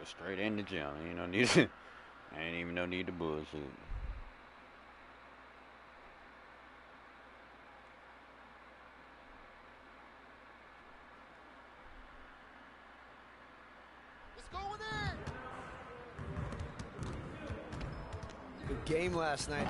straight in the gym. Ain't no need to, ain't even no need to bullshit. It's going in. Good game last night.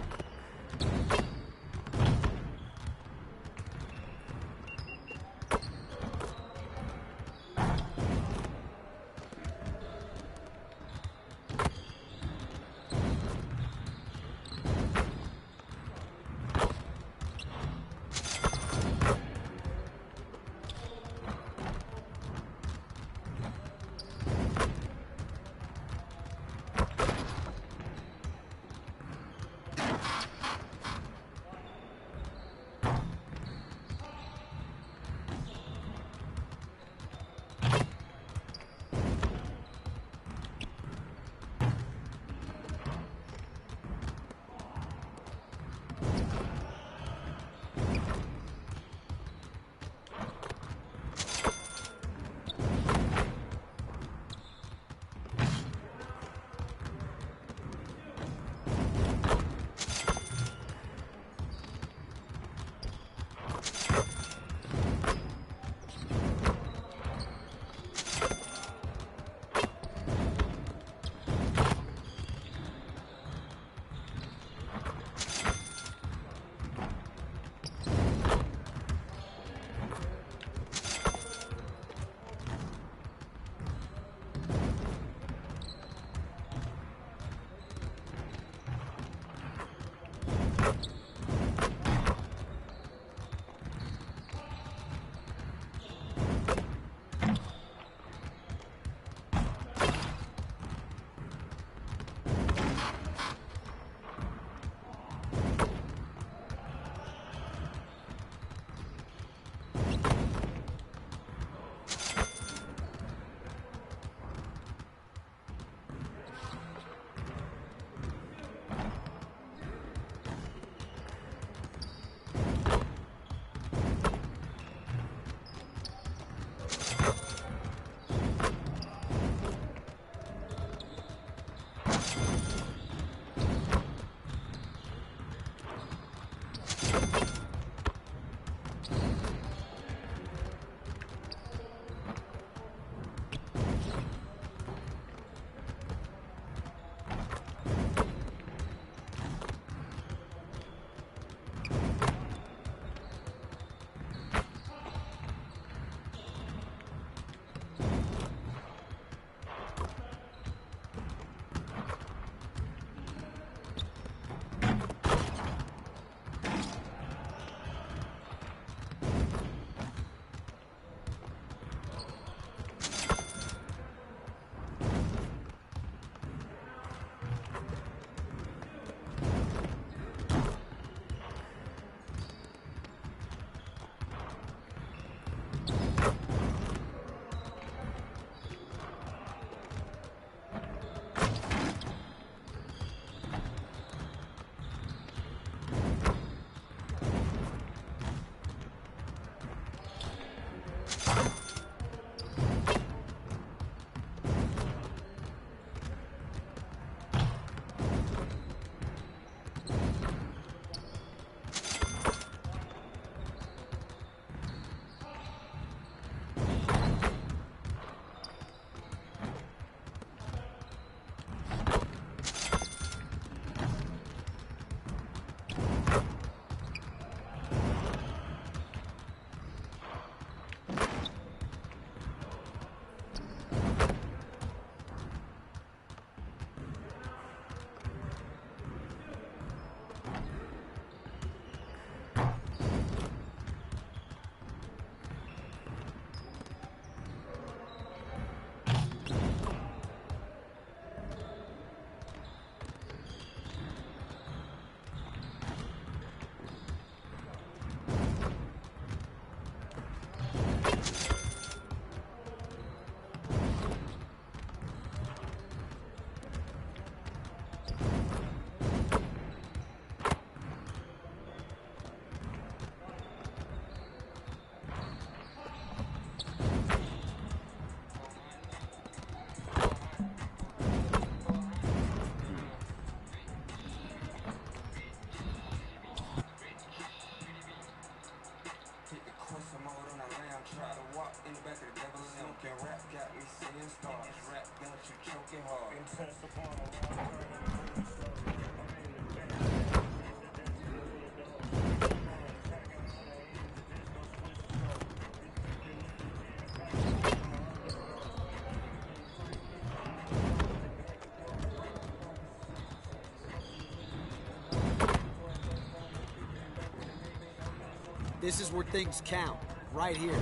This is where things count, right here.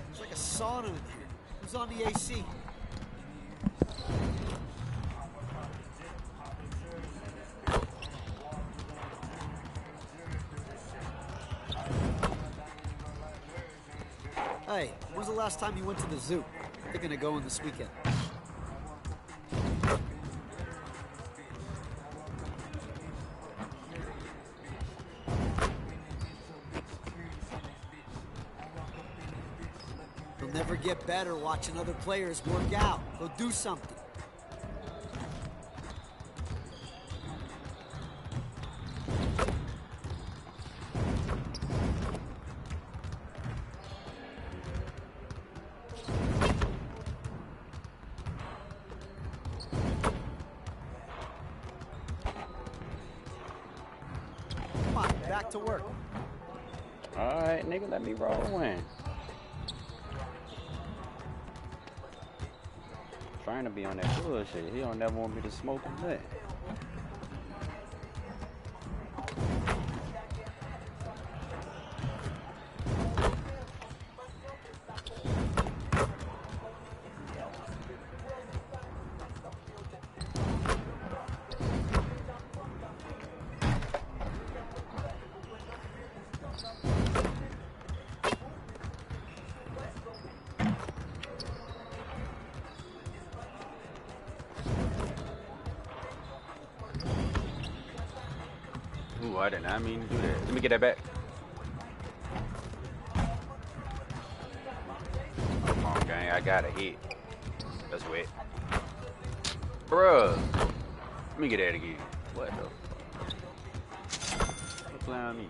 It's like a sauna in here. Who's on the AC? Hey, when's the last time you went to the zoo? Thinking of going this weekend. You'll never get better watching other players work out. Go do something. Back to work. Alright, nigga, let me roll one. Trying to be on that bullshit. He don't never want me to smoke him that. Ooh, I did not mean to do that. Let me get that back. Come on, gang. I got a hit. That's wet. Bruh. Let me get that again. What the fuck? What's playing on me?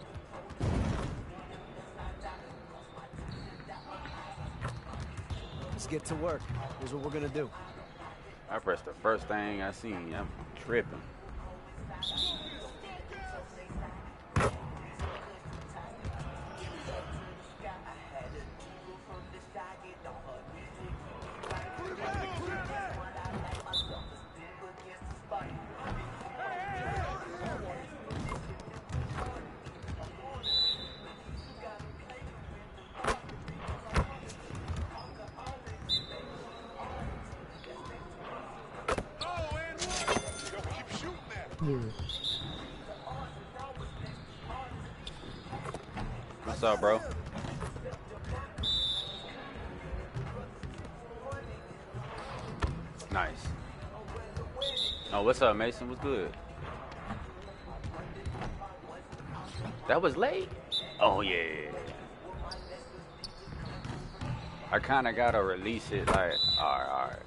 Let's get to work. Here's what we're gonna do. I pressed the first thing I seen. I'm tripping. What's up, bro? Nice. Oh, what's up, Mason? What's good? That was late? Oh, yeah. I kind of got to release it like, all right.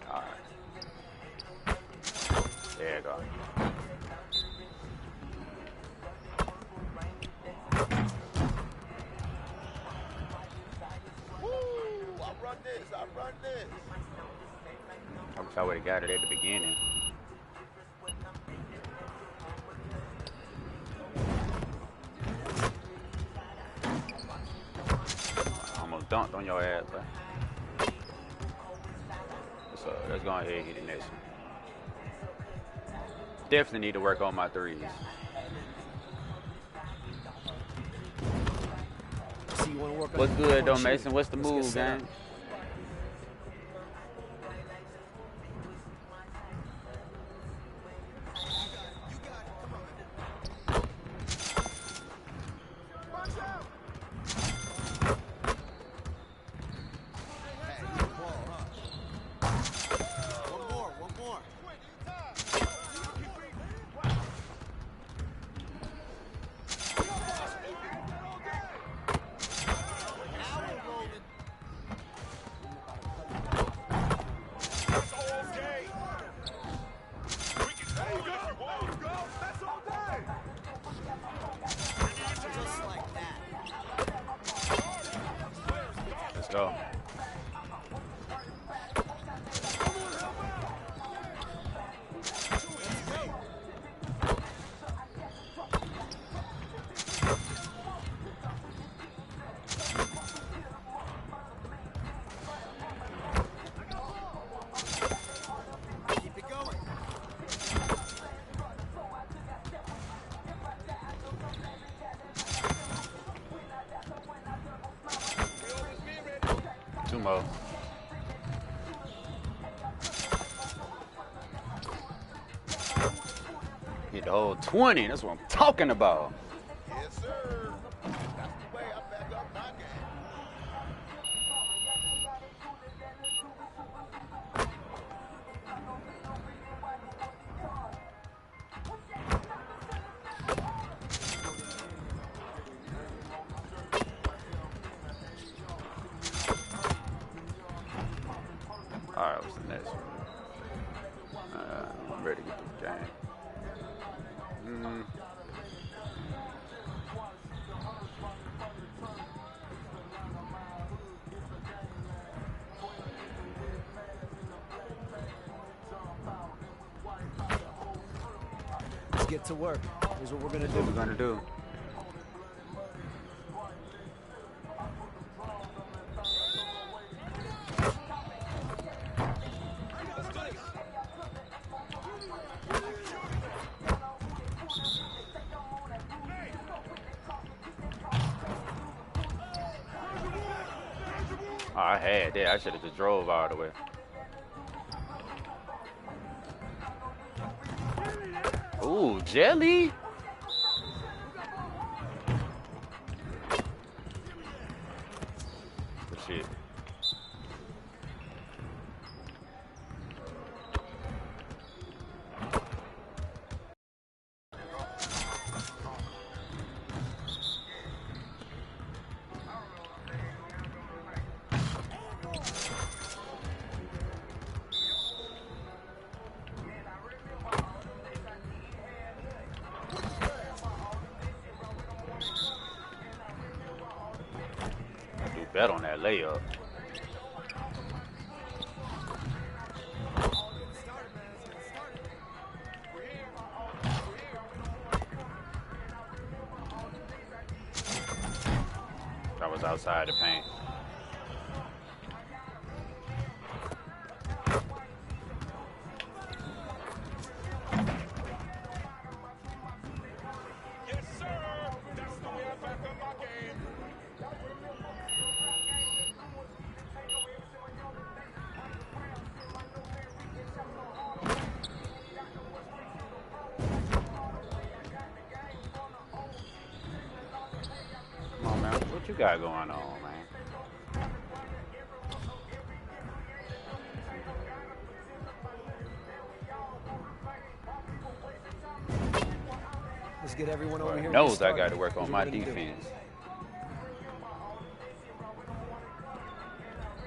There you go. I run this. I wish I would have got it at the beginning. I almost dunked on your ass, but let's go ahead and hit the next one. Definitely need to work on my threes. What's good though, Mason? What's the move, gang? go. Keep it going. Two more. Hit the whole 20. That's what I'm talking about. Yes, sir. That's the way I back up my game. All right, what's the next one? I'm ready to get this game. Let's get to work. Here's what we're gonna do. What we're gonna do? Oh, I had that. I should have just drove all the way. Ooh, jelly. Good shit. Bet on that layup. That was outside the paint. Yes, sir. That's the way I back up my game. Come on, man. What you got going on, man? Let's get everyone over here. Knows I got to work on my defense.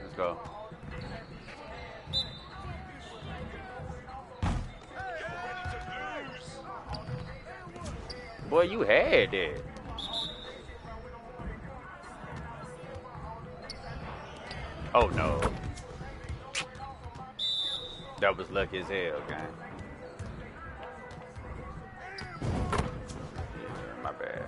Let's go. Boy, you had that. Oh no. That was lucky as hell, gang. Yeah, my bad.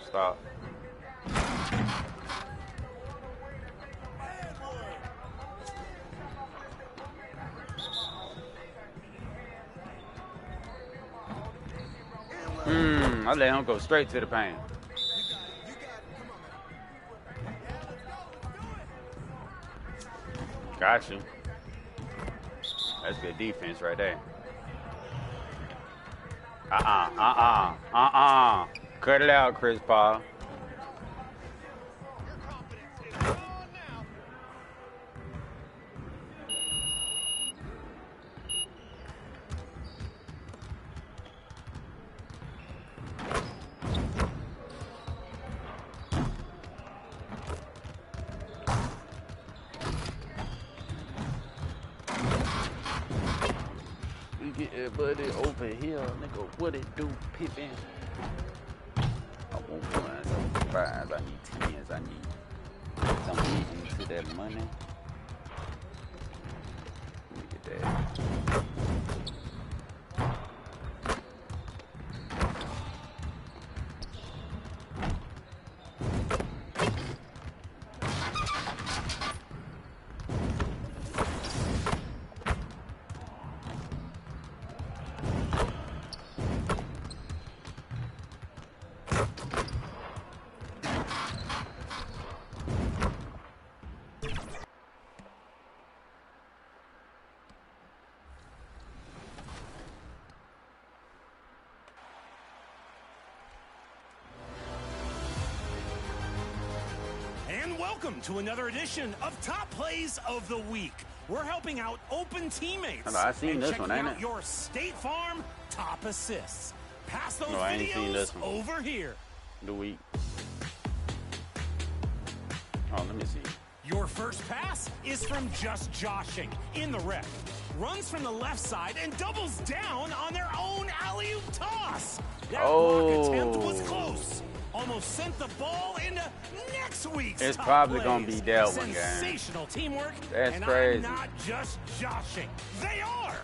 Stop. I let him go straight to the paint. Got you. That's good defense right there. Cut it out, Chris Paul. me get that buddy over here, nigga. What it do, Pippin? I want ones, I want fives, I need tens, I need something into that money. Let me get that. Welcome to another edition of Top Plays of the Week. We're helping out open teammates I seen and this checking one, ain't out it? your State Farm top assists. Pass those I ain't seen this videos one. over here. The week. Oh, let me see. Your first pass is from Just Joshing in the rec. Runs from the left side and doubles down on their own alley-oop toss. That block attempt was close. Almost sent the ball into next week's It's top probably plays. gonna be that one, gang. Sensational teamwork. That's and crazy. I'm not just joshing. They are.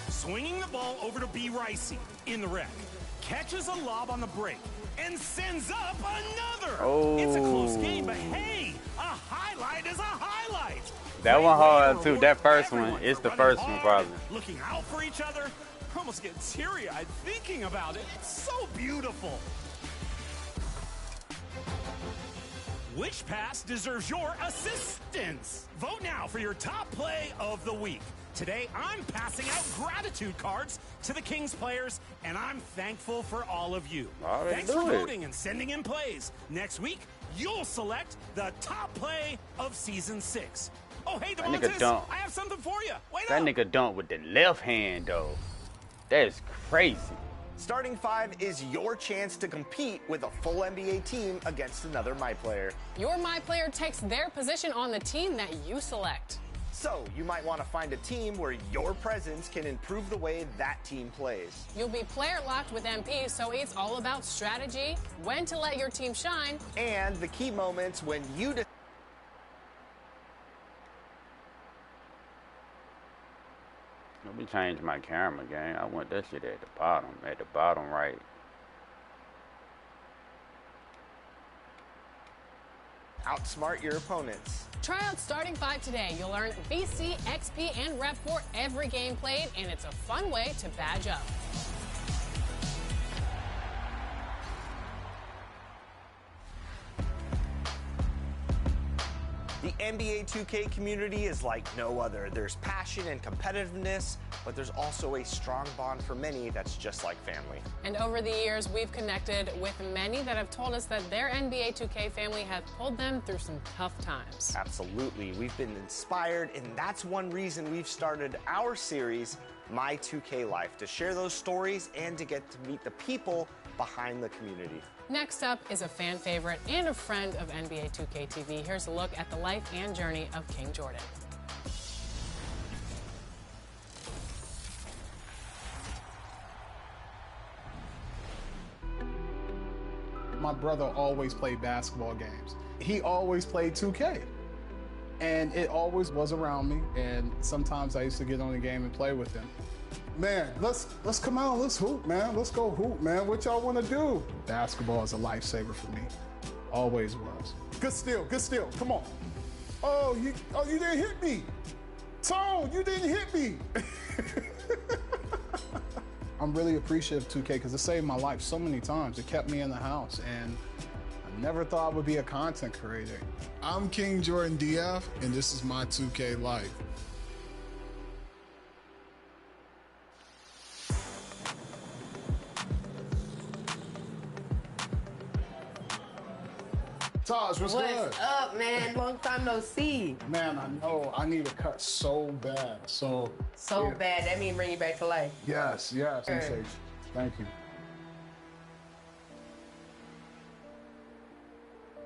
Swinging the ball over to B. Ricey in the rec. Catches a lob on the break and sends up another. It's a close game, but hey, a highlight is a highlight. That one hard too. Reward That first one, everyone it's for the running first one hard, probably. Looking out for each other. Almost get teary-eyed thinking about it. It's so beautiful. Which pass deserves your assistance? Vote now for your top play of the week. Today, I'm passing out gratitude cards to the Kings players, and I'm thankful for all of you. Alright, Thanks for do it. voting and sending in plays. Next week, you'll select the top play of Season 6. Oh, hey, That nigga Devontae, dunk. I have something for you. Wait That up. nigga dunk with the left hand though. That's crazy. Starting 5 is your chance to compete with a full NBA team against another My Player. Your My Player takes their position on the team that you select. So, you might want to find a team where your presence can improve the way that team plays. You'll be player locked with MP, so it's all about strategy, when to let your team shine. And the key moments when you Let me change my camera, gang. I want that shit at the bottom right. outsmart your opponents. Try out Starting 5 today. You'll earn VC, XP, and rep for every game played, and it's a fun way to badge up. The NBA 2K community is like no other. There's passion and competitiveness, but there's also a strong bond for many that's just like family. And over the years, we've connected with many that have told us that their NBA 2K family has pulled them through some tough times. Absolutely. We've been inspired, and that's one reason we've started our series, My 2K Life, to share those stories and to get to meet the people behind the community. Next up is a fan favorite and a friend of NBA 2K TV. Here's a look at the life and journey of King Jordan. My brother always played basketball games. He always played 2K. And it always was around me, and sometimes I used to get on the game and play with him. Man, let's come out, let's hoop, man. Let's go hoop, man. What y'all want to do? Basketball is a lifesaver for me. Always was. Good steal, come on. Oh, you didn't hit me. Tone, you didn't hit me. I'm really appreciative of 2K because it saved my life so many times. It kept me in the house, and I never thought I would be a content creator. I'm King Jordan DF, and this is my 2K life. Taj, what's good? What's up, man? Long time no see. Man, I know. I need a cut so bad. So yeah. Bad. That mean bring you back to life. Yes. Sure. Thank you.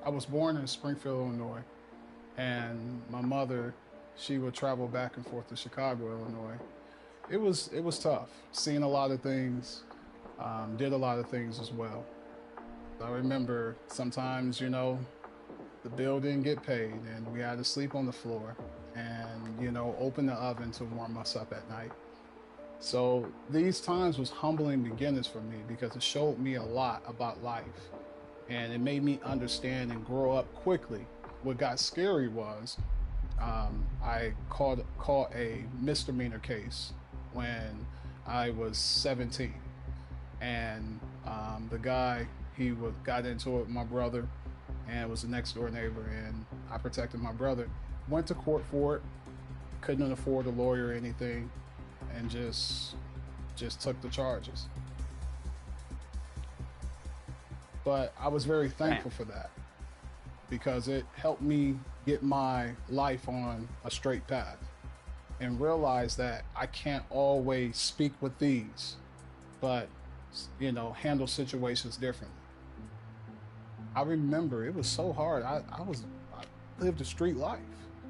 I was born in Springfield, Illinois, and my mother she would travel back and forth to Chicago, Illinois. It was tough. Seeing a lot of things, did a lot of things as well. I remember sometimes, you know, the bill didn't get paid and we had to sleep on the floor and, you know, open the oven to warm us up at night. So these times was humbling beginnings for me because it showed me a lot about life and it made me understand and grow up quickly. What got scary was I caught a misdemeanor case when I was 17, and the guy, got into it with my brother and was a next door neighbor, and I protected my brother. Went to court for it, couldn't afford a lawyer or anything, and just took the charges. But I was very thankful for that because it helped me get my life on a straight path and realize that I can't always speak with these, but, you know, handle situations differently. I remember it was so hard. I lived a street life.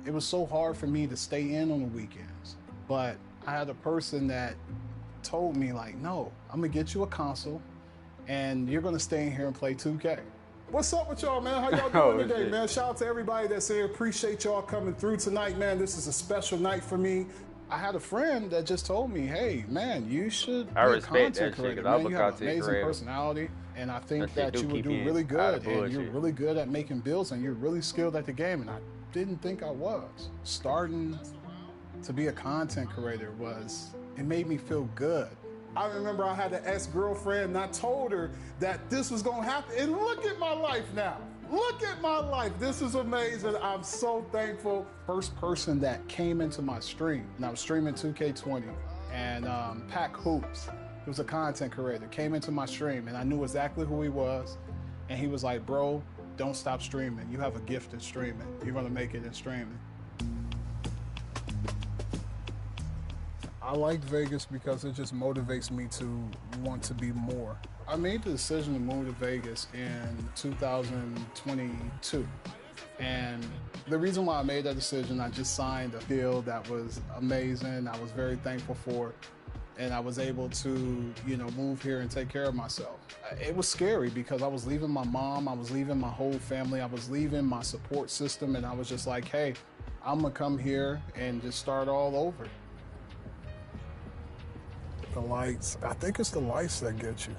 It was so hard for me to stay in on the weekends, but I had a person that told me, like, no, I'm gonna get you a console and you're gonna stay in here and play 2K. What's up with y'all, man? How y'all doing today, man? Shout out to everybody that's here. Appreciate y'all coming through tonight, man. This is a special night for me. I had a friend that just told me, hey, man, you should be a content creator, man. You have an amazing personality, and I think that you would do really good, and you're really good at making builds, and you're really skilled at the game, and I didn't think I was. Starting to be a content creator it made me feel good. I remember I had an ex-girlfriend and I told her that this was gonna happen, and look at my life now. Look at my life. This is amazing. I'm so thankful. First person that came into my stream, and I was streaming 2K20, and Pack Hoops, he was a content creator, came into my stream, and I knew exactly who he was, and he was like, bro, don't stop streaming. You have a gift in streaming. You're gonna make it in streaming. I like Vegas because it just motivates me to want to be more. I made the decision to move to Vegas in 2022. And the reason why I made that decision, I just signed a deal that was amazing. I was very thankful for it. And I was able to, you know, move here and take care of myself. It was scary because I was leaving my mom, I was leaving my whole family, I was leaving my support system, and I was just like, hey, I'm gonna come here and just start all over. The lights. I think it's the lights that get you.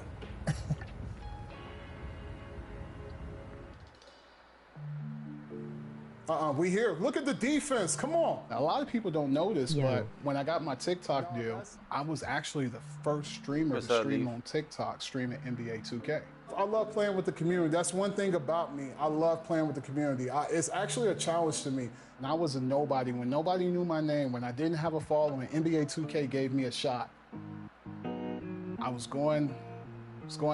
We here. Look at the defense. Come on. A lot of people don't know this, but when I got my TikTok deal, I was actually the first streamer to stream on TikTok, streaming NBA 2K. I love playing with the community. That's one thing about me. I love playing with the community. It's actually a challenge to me. And I was a nobody. When nobody knew my name, when I didn't have a following, NBA 2K gave me a shot. I was going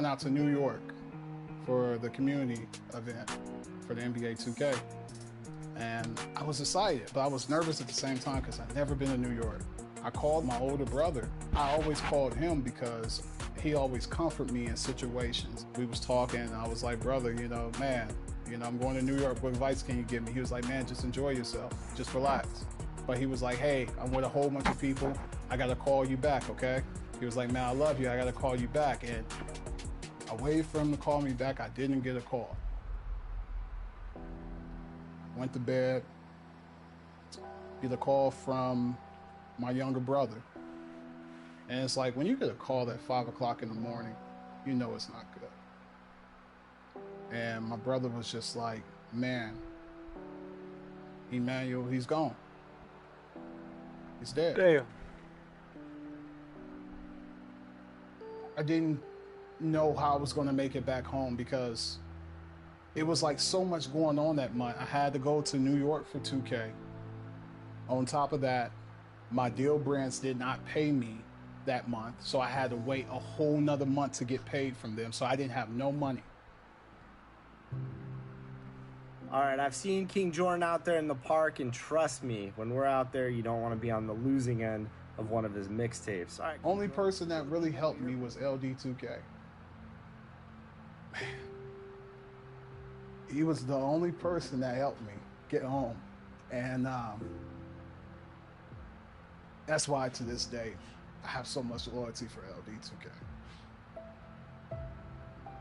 out to New York for the community event for the NBA 2K. And I was excited, but I was nervous at the same time because I'd never been to New York. I called my older brother. I always called him because he always comforted me in situations. We was talking, and I was like, brother, you know, man, you know, I'm going to New York. What advice can you give me? He was like, man, just enjoy yourself. Just relax. But he was like, hey, I'm with a whole bunch of people. I got to call you back, okay? He was like, man, I love you. I got to call you back. And I waited for him to call me back. I didn't get a call. Went to bed. Get a call from my younger brother. And it's like, when you get a call at 5 o'clock in the morning, you know it's not good. And my brother was just like, man, Emmanuel, he's gone. He's dead. Damn. I didn't know how I was going to make it back home because it was like so much going on that month. I had to go to New York for 2K. On top of that, my deal brands did not pay me that month, so I had to wait a whole nother month to get paid from them, so I didn't have no money. All right, I've seen King Jordan out there in the park, and trust me, when we're out there, you don't want to be on the losing end of one of his mixtapes. All right. Only person that really helped me was LD2K. Man. He was the only person that helped me get home. And That's why to this day, I have so much loyalty for LD2K.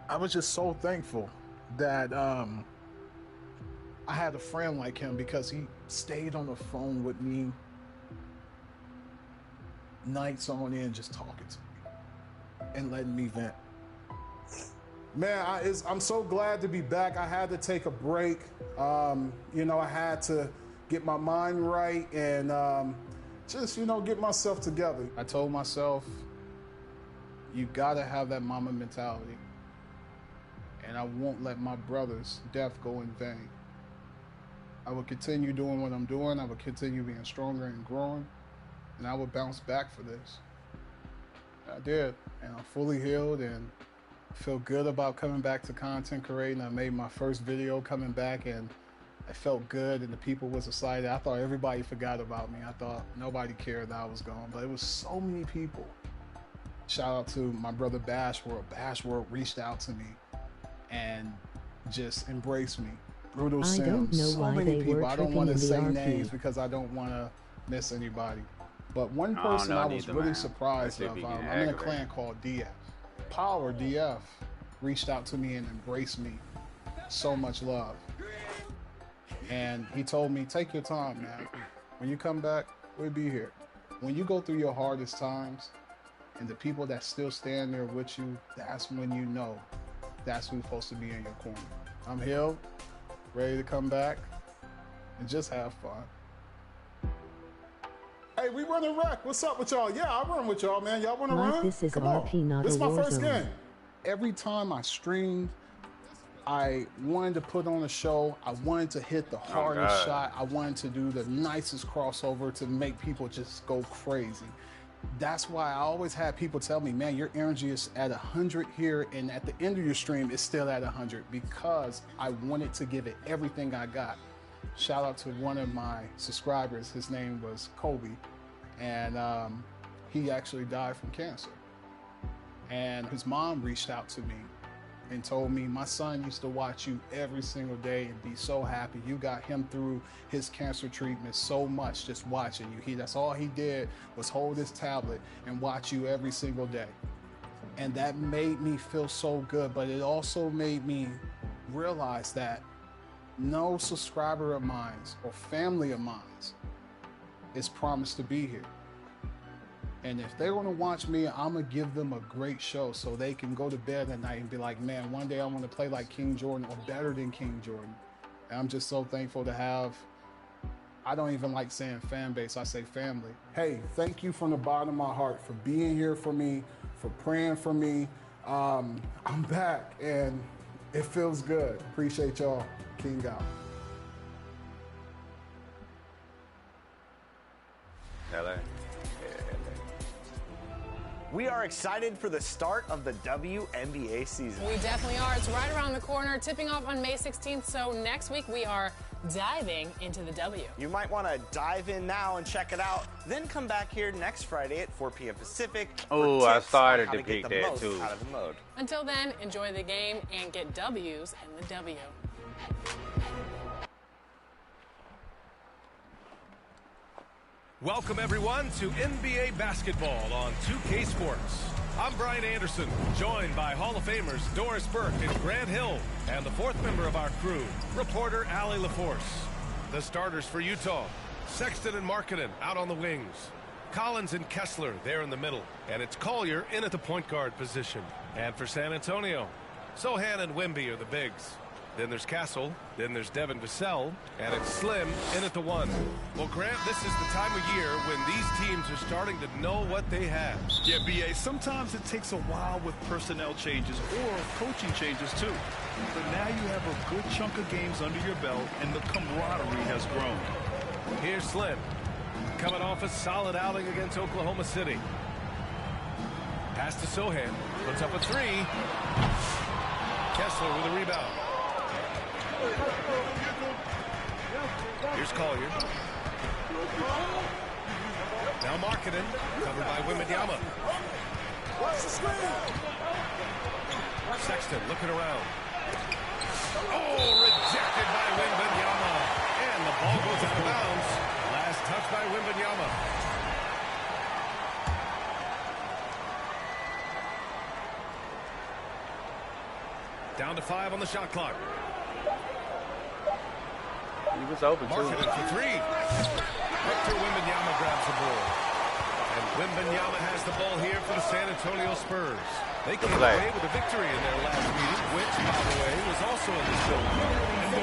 I was just so thankful that I had a friend like him, because he stayed on the phone with me nights on end, just talking to me and letting me vent. Man, I'm so glad to be back. I had to take a break. You know, I had to get my mind right and just, you know, get myself together. I told myself, you gotta have that mama mentality. And I won't let my brother's death go in vain. I will continue doing what I'm doing. I will continue being stronger and growing. And I will bounce back for this. I did. And I'm fully healed and feel good about coming back to content creating. I made my first video coming back and I felt good and the people was excited. I thought everybody forgot about me. I thought nobody cared that I was gone, but it was so many people. Shout out to my brother Bash World. Bash World reached out to me and just embraced me. Brutal Sims, so many people. I don't want to say names because I don't want to miss anybody. But one person I was really surprised of, I'm in a clan called DF. Power DF reached out to me and embraced me. So much love. And he told me, take your time, man. When you come back, we'll be here. When you go through your hardest times and the people that still stand there with you, that's when you know that's who's supposed to be in your corner. I'm healed, ready to come back and just have fun. Hey, we running rec. What's up with y'all? Yeah, I run with y'all, man. Y'all want to run? This is Come RP, on. not This is a my war first zone. game. Every time I streamed, I wanted to put on a show. I wanted to hit the hardest shot. I wanted to do the nicest crossover to make people just go crazy. That's why I always had people tell me, man, your energy is at 100 here, and at the end of your stream, it's still at 100, because I wanted to give it everything I got. Shout out to one of my subscribers. His name was Kobe, and he actually died from cancer. And his mom reached out to me and told me, my son used to watch you every single day and be so happy. You got him through his cancer treatment so much just watching you. That's all he did was hold his tablet and watch you every single day. And that made me feel so good, but it also made me realize that no subscriber of mine or family of mine is promised to be here. And if they're gonna watch me, I'm gonna give them a great show so they can go to bed at night and be like, man, one day I wanna play like King Jordan or better than King Jordan. And I'm just so thankful to have, I don't even like saying fan base, I say family. Hey, thank you from the bottom of my heart for being here for me, for praying for me. I'm back and it feels good. Appreciate y'all. King out. LA. We are excited for the start of the WNBA season. We definitely are. It's right around the corner, tipping off on May 16th. So next week we are diving into the W. You might want to dive in now and check it out. Then come back here next Friday at 4 p.m. Pacific. Oh, I started to pick that too. Out of the mode. Until then, enjoy the game and get W's in the W. Welcome, everyone, to NBA basketball on 2K Sports. I'm Brian Anderson, joined by Hall of Famers Doris Burke and Grant Hill, and the fourth member of our crew, reporter Allie LaForce. The starters for Utah, Sexton and Markkanen out on the wings. Collins and Kessler there in the middle, and it's Collier in at the point guard position. And for San Antonio, Sohan and Wemby are the bigs. Then there's Castle, then there's Devin Vassell, and it's Slim in at the 1. Well, Grant, this is the time of year when these teams are starting to know what they have. Yeah, B.A., sometimes it takes a while with personnel changes or coaching changes, too. But now you have a good chunk of games under your belt, and the camaraderie has grown. Here's Slim, coming off a solid outing against Oklahoma City. Pass to Sohan, puts up a 3. Kessler with a rebound. Here's Collier. Now Markkanen, covered by Wembanyama. Watch the screen. Sexton looking around. Oh, rejected by Wembanyama. And the ball goes out of bounds. Last touch by Wembanyama. Down to 5 on the shot clock. He was open too. Marketed for 3. Victor Wembanyama grabs the ball. And Wembanyama has the ball here for the San Antonio Spurs. They came away with a victory in their last meeting, which, by the way, was also in this building.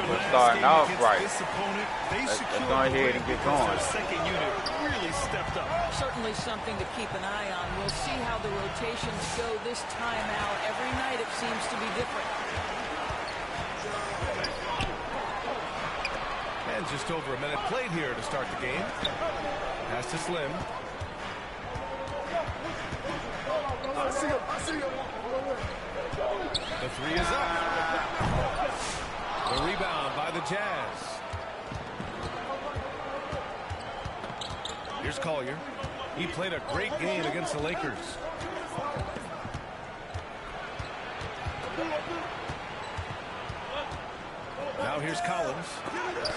We're starting off right. This opponent, Let's go ahead and get going. Their second unit really stepped up. Certainly something to keep an eye on. We'll see how the rotations go this time out. Every night it seems to be different. And just over a minute played here to start the game. Pass to Slim. The 3 is up. The rebound by the Jazz. Here's Collier. He played a great game against the Lakers. Now here's Collins.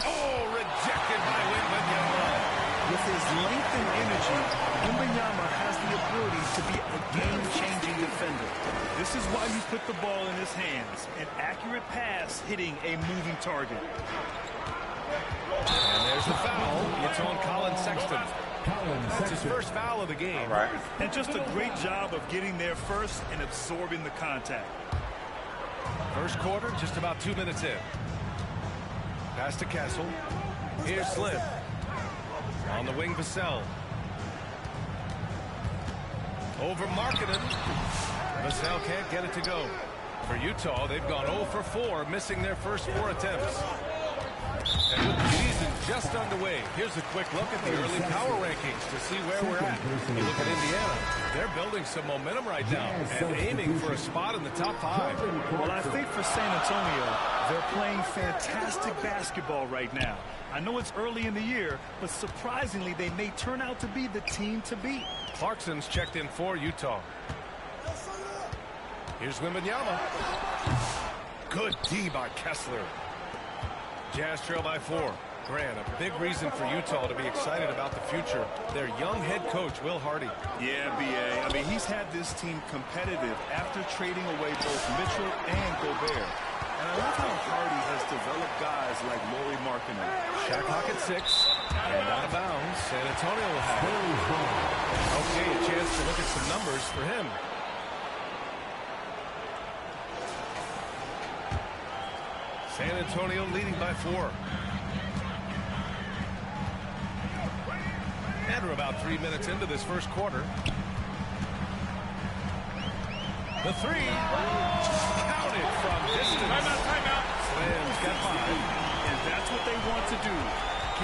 Oh, rejected by Wembanyama. With his length and energy, Wembanyama has the ability to be a game-changing defender. This is why you put the ball in his hands. An accurate pass hitting a moving target. And there's the foul. It's on Colin Sexton. That's his first foul of the game. Right. And just a great job of getting there first and absorbing the contact. First quarter, just about 2 minutes in. Pass to Castle. Here's Slim. On the wing, Vassell. Over Markkanen. Vassell can't get it to go. For Utah, they've gone 0 for 4, missing their first 4 attempts. And with the season just underway, here's a quick look at the early power rankings to see where we're at. You look at Indiana, they're building some momentum right now and aiming for a spot in the top 5. Well, I think for San Antonio, they're playing fantastic basketball right now. I know it's early in the year, but surprisingly, they may turn out to be the team to beat. Clarkson's checked in for Utah. Here's Wembanyama. Good D by Kessler. Jazz trail by 4. Grant, a big reason for Utah to be excited about the future. Their young head coach, Will Hardy. Yeah, B.A. I mean, he's had this team competitive after trading away both Mitchell and Gobert. And I love how Hardy has developed guys like Lauri Markkanen. Shot clock at 6. And out of bounds. San Antonio will have it. Okay, a chance to look at some numbers for him. San Antonio leading by 4. And we're about 3 minutes into this first quarter. The 3. Counted from distance. Timeout. Slam's got 5. And that's what they want to do.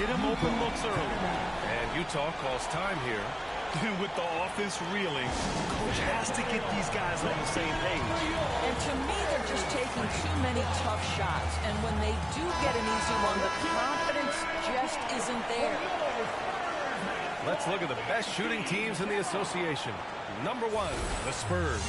Get him open looks early. And Utah calls time here. With the offense reeling, coach has to get these guys on the same page. And to me, they're just taking too many tough shots. And when they do get an easy one, the confidence just isn't there. Let's look at the best shooting teams in the association. Number 1, the Spurs.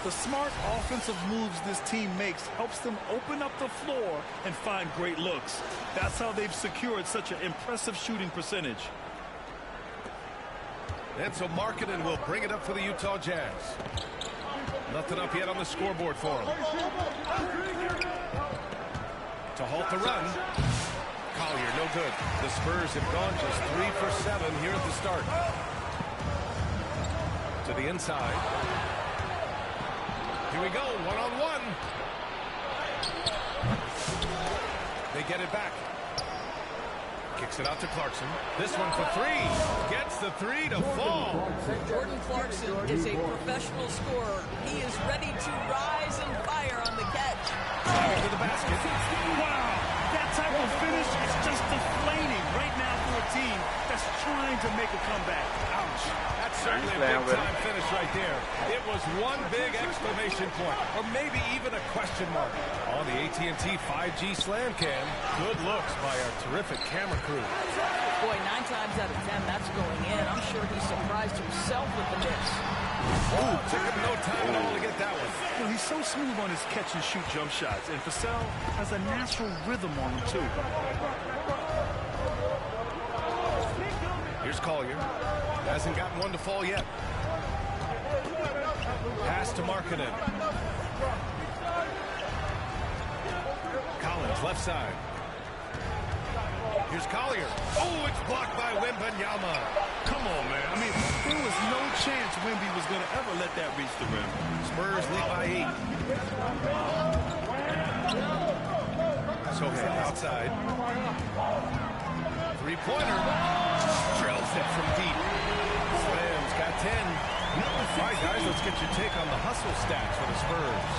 The smart offensive moves this team makes helps them open up the floor and find great looks. That's how they've secured such an impressive shooting percentage. And so Markkanen will bring it up for the Utah Jazz. Nothing up yet on the scoreboard for him. To halt the run. Collier, no good. The Spurs have gone just 3 for 7 here at the start. To the inside. Here we go, one-on-one. They get it back. Kicks it out to Clarkson. This one for 3. Gets the 3 to fall. Jordan Clarkson is a professional scorer. He is ready to rise and fire on the catch. To the basket. Wow, that type of finish is just deflating right now for a team that's trying to make a comeback. Ouch. That's certainly a big-time finish right there. It was one big exclamation point, or maybe even a question mark. On the AT&T 5G Slam Cam, good looks by our terrific camera crew. Boy, 9 times out of 10, that's going in. I'm sure he surprised himself with the miss. Oh, took him no time at all to get that one. Well, he's so smooth on his catch-and-shoot jump shots, and Vassell has a natural rhythm on him, too. Here's Collier. Hasn't gotten one to fall yet. Pass to Markkanen. Collins, left side. Here's Collier. Oh, it's blocked by Wembanyama. Come on, man. I mean, there was no chance Wemby was going to ever let that reach the rim. Spurs lead by 8. So outside. Three-pointer. Drills it from deep. Slam's got 10. All right, guys, let's get your take on the hustle stats for the Spurs.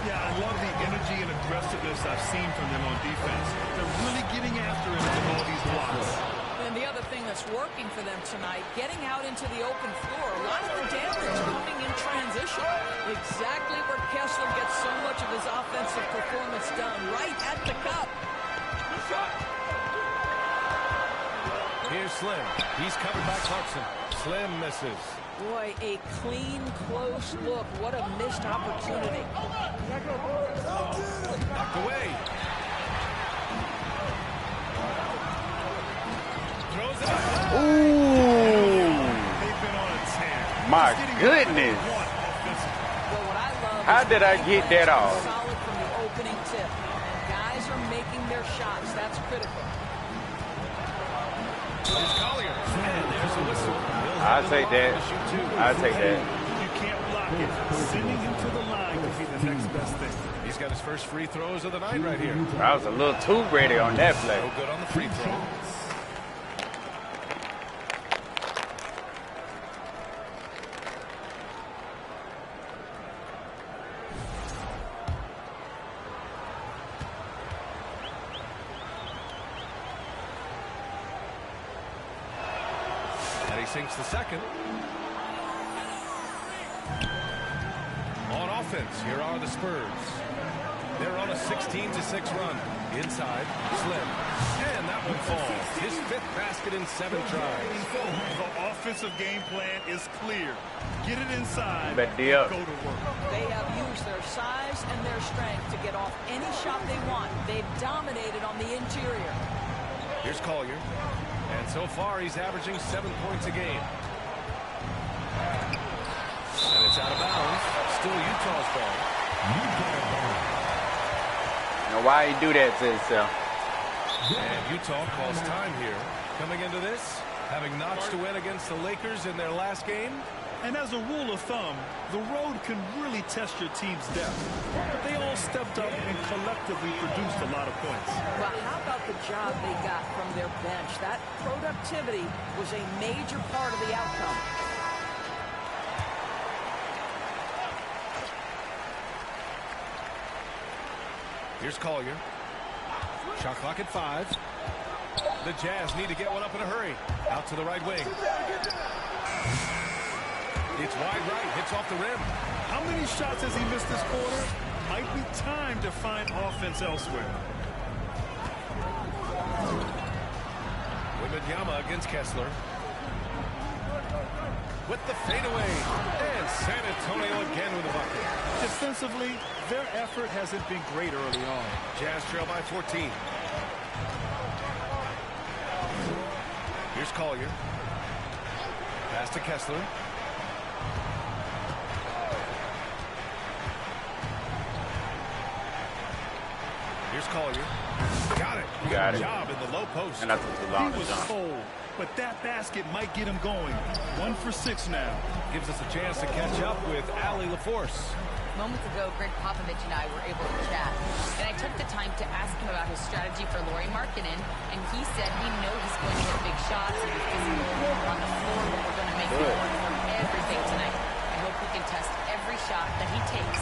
Yeah, I love the energy and aggressiveness I've seen from them on defense. They're really getting after it with all these blocks. And the other thing that's working for them tonight, getting out into the open floor. A lot of the damage coming in transition. Exactly where Kessler gets so much of his offensive performance done, right at the cup. Here's Slim. He's covered by Clarkson. Slim misses. Boy, a clean, close look. What a missed opportunity. Knocked away. Throws it up. Ooh. They've been on a tear. My goodness. Well, what I love How did I get that off? Solid from the opening tip. And guys are making their shots. That's critical. Here's Collier. And there's a whistle. I'll take that. I'll take that. You can't block it. Sending him to the line could be the next best thing. He's got his first free throws of the night right here. I was a little too ready on that play. No good on the free throw. Sinks the second. On offense, here are the Spurs. They're on a 16-6 run. Inside, Slim. And that one falls. His 5th basket in 7 tries. The offensive game plan is clear. Get it inside, go to work. They have used their size and their strength to get off any shot they want. They've dominated on the interior. Here's Collier. And so far, he's averaging 7 points a game. And it's out of bounds. Still Utah's ball. Now, why he do that to himself? And Utah calls time here. Coming into this, having notched a win against the Lakers in their last game. And as a rule of thumb, the road can really test your team's depth. But they all stepped up and collectively produced a lot of points. Well, how about the job they got from their bench? That productivity was a major part of the outcome. Here's Collier. Shot clock at 5. The Jazz need to get one up in a hurry. Out to the right wing. It's wide right, hits off the rim. How many shots has he missed this quarter? Might be time to find offense elsewhere. Wembanyama against Kessler. With the fadeaway. And San Antonio again with a bucket. Defensively, their effort hasn't been great early on. Jazz trail by 14. Here's Collier. Pass to Kessler. Here's Collier. Got it. Got it. Job in the low post. And that's too long He was cold, but that basket might get him going. 1 for 6 now. Gives us a chance to catch up with Allie LaForce. Moments ago, Greg Popovich and I were able to chat, and I took the time to ask him about his strategy for Lauri Markkanen, and he said we know he's going to hit big shots and be physical on the floor, but we're going to make him work for everything tonight. I hope we can test every shot that he takes.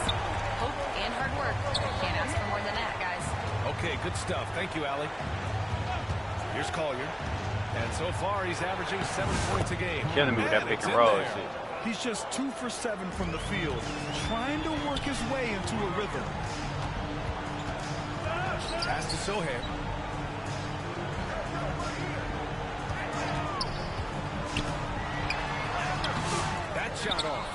Hope and hard work. Can't ask for more than that, guys. Okay, good stuff. Thank you, Allie. Here's Collier. And so far, he's averaging 7 points a game. Killing me with that pick and roll shit. He's just 2 for 7 from the field, trying to work his way into a rhythm. Pass to Sohan. That shot off.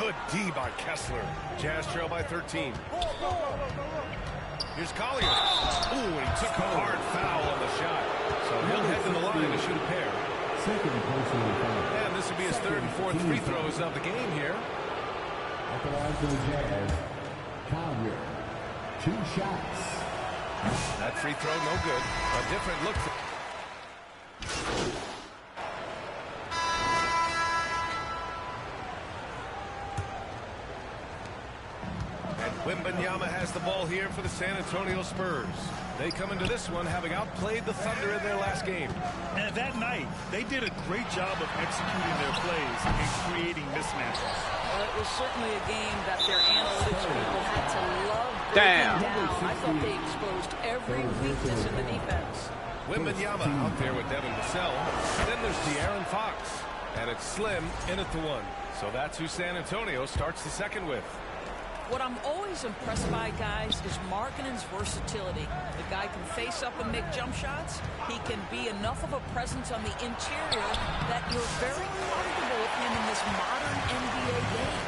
Good D by Kessler. Jazz trail by 13. Here's Collier. Ooh, and he took a hard foul on the shot. So he'll head to the line to shoot a pair. And this will be his 3rd and 4th free throws of the game here. At the line for the Jazz, Collier. 2 shots. That free throw, no good. A different look. And Wembanyama has the ball here for the San Antonio Spurs. They come into this one having outplayed the Thunder in their last game. And that night, they did a great job of executing their plays and creating mismatches. Well, it was certainly a game that their analytics people had to love breaking Damn. down. I thought they exposed every weakness in the defense. Wembanyama out there with Devin Vassell. Then there's De'Aaron Fox. And it's Slim in at the one. So that's who San Antonio starts the second with. What I'm always impressed by, guys, is Markkanen's versatility. The guy can face up and make jump shots. He can be enough of a presence on the interior that you're very comfortable with him in this modern NBA game.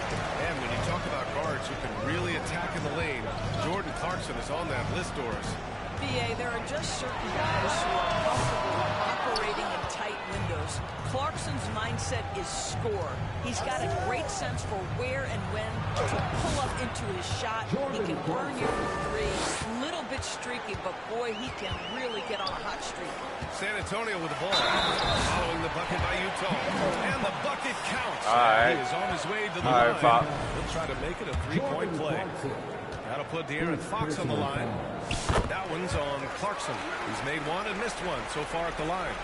And when you talk about guards who can really attack in the lane, Jordan Clarkson is on that list, Doris. BA, there are just certain guys who are comfortable operating in tight windows. Clarkson's mindset is score. He's got a great sense for where and when to pull up into his shot. He can burn you from three. Little bit streaky, but boy, he can really get on a hot streak. San Antonio with the ball. Following the bucket by Utah. And the bucket counts. All right. He is on his way to the All right, line. Fox. He'll try to make it a three-point play. That'll put De'Aaron Fox on the line. That one's on Clarkson. He's made one and missed one so far at the line.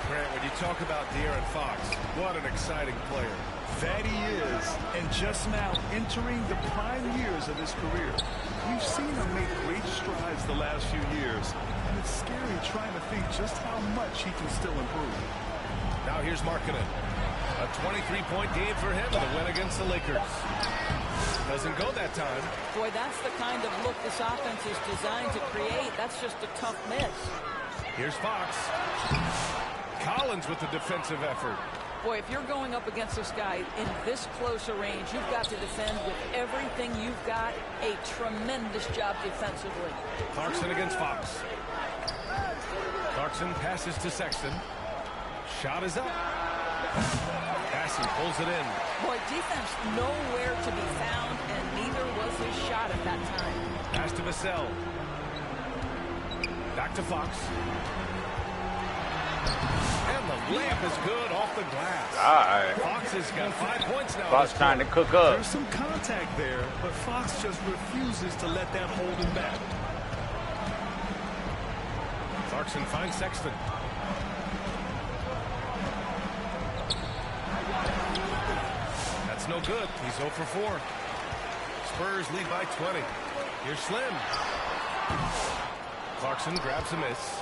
Grant, when you talk about De'Aaron Fox, what an exciting player. That he is, and just now entering the prime years of his career. We've seen him make great strides the last few years, and it's scary trying to think just how much he can still improve. Now here's Markkanen. A 23-point game for him and a win against the Lakers. Doesn't go that time. Boy, that's the kind of look this offense is designed to create. That's just a tough miss. Here's Fox. Collins with the defensive effort. Boy, if you're going up against this guy in this close a range, you've got to defend with everything you've got. A tremendous job defensively. Clarkson against Fox. Clarkson passes to Sexton. Shot is up. Passing pulls it in. Boy, defense nowhere to be found, and neither was his shot at that time. Pass to Vassell. Back to Fox. And the layup is good off the glass. All right. Fox has got 5 points now. Fox trying to cook up. There's some contact there, but Fox just refuses to let that hold him back. Clarkson finds Sexton. That's no good. He's 0 for 4. Spurs lead by 20. Here's Slim. Clarkson grabs a miss.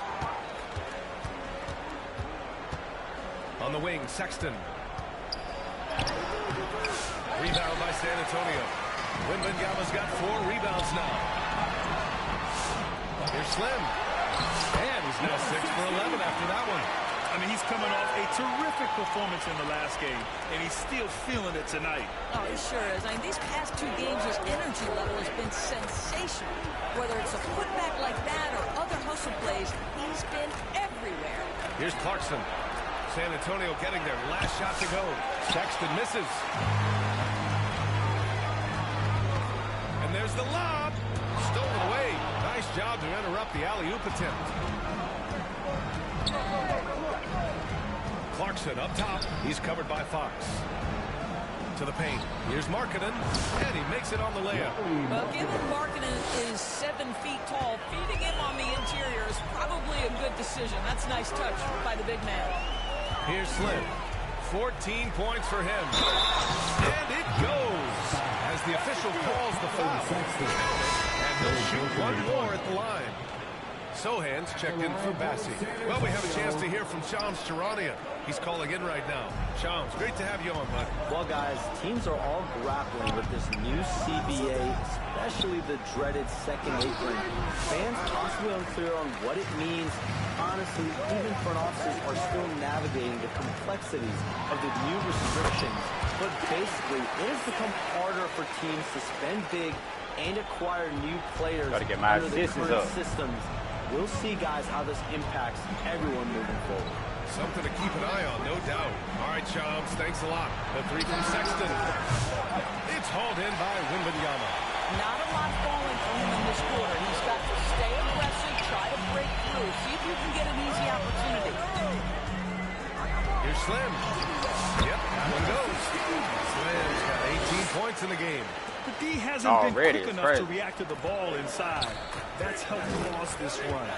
On the wing, Sexton. Rebound by San Antonio. Wembanyama's got 4 rebounds now. Here's Slim. And he's now 6 for 11 after that one. I mean, he's coming off a terrific performance in the last game, and he's still feeling it tonight. Oh, he sure is. I mean, these past 2 games, his energy level has been sensational. Whether it's a putback like that or other hustle plays, he's been everywhere. Here's Clarkson. San Antonio getting their last shot to go. Sexton misses. And there's the lob. Stolen away. Nice job to interrupt the alley-oop attempt. Clarkson up top. He's covered by Fox. To the paint. Here's Markkanen. And he makes it on the layup. Well, given Markkanen is 7 feet tall, feeding him on the interior is probably a good decision. That's a nice touch by the big man. Here's Slim. 14 points for him. And it goes as the official calls the foul. And he'll shoot 1 more at the line. Sohan's checked in for Bassi. Well, we have a chance to hear from Shams Charania. He's calling in right now. Shams, great to have you on, bud. Well, guys, teams are all grappling with this new CBA, especially the dreaded second apron. Fans possibly unclear on what it means. Honestly, even front offices are still navigating the complexities of the new restrictions. But basically, it has become harder for teams to spend big and acquire new players Gotta get my under the assists current up. systems. We'll see, guys, how this impacts everyone moving forward. Something to keep an eye on, no doubt. All right, Shams, thanks a lot. The 3 from Sexton. It's hauled in by Wembanyama. Not a lot falling for him in this quarter. He's got to stay aggressive, try Try to break through. See if you can get an easy opportunity. Here's Slim. Yep, that one goes. Slim's got 18 points in the game. The D hasn't been quick enough to react to the ball inside. That's helped cause this run.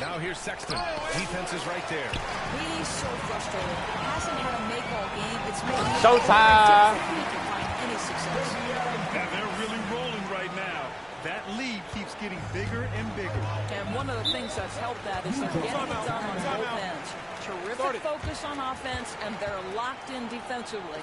Now here's Sexton. Defense is right there. He's so frustrated. Hasn't had a make all game. It's made him showtime to find any success. And they're really rolling right now. That lead keeps getting bigger and bigger. And one of the things that's helped that is they're getting it done on both ends. Terrific focus on offense, and they're locked in defensively.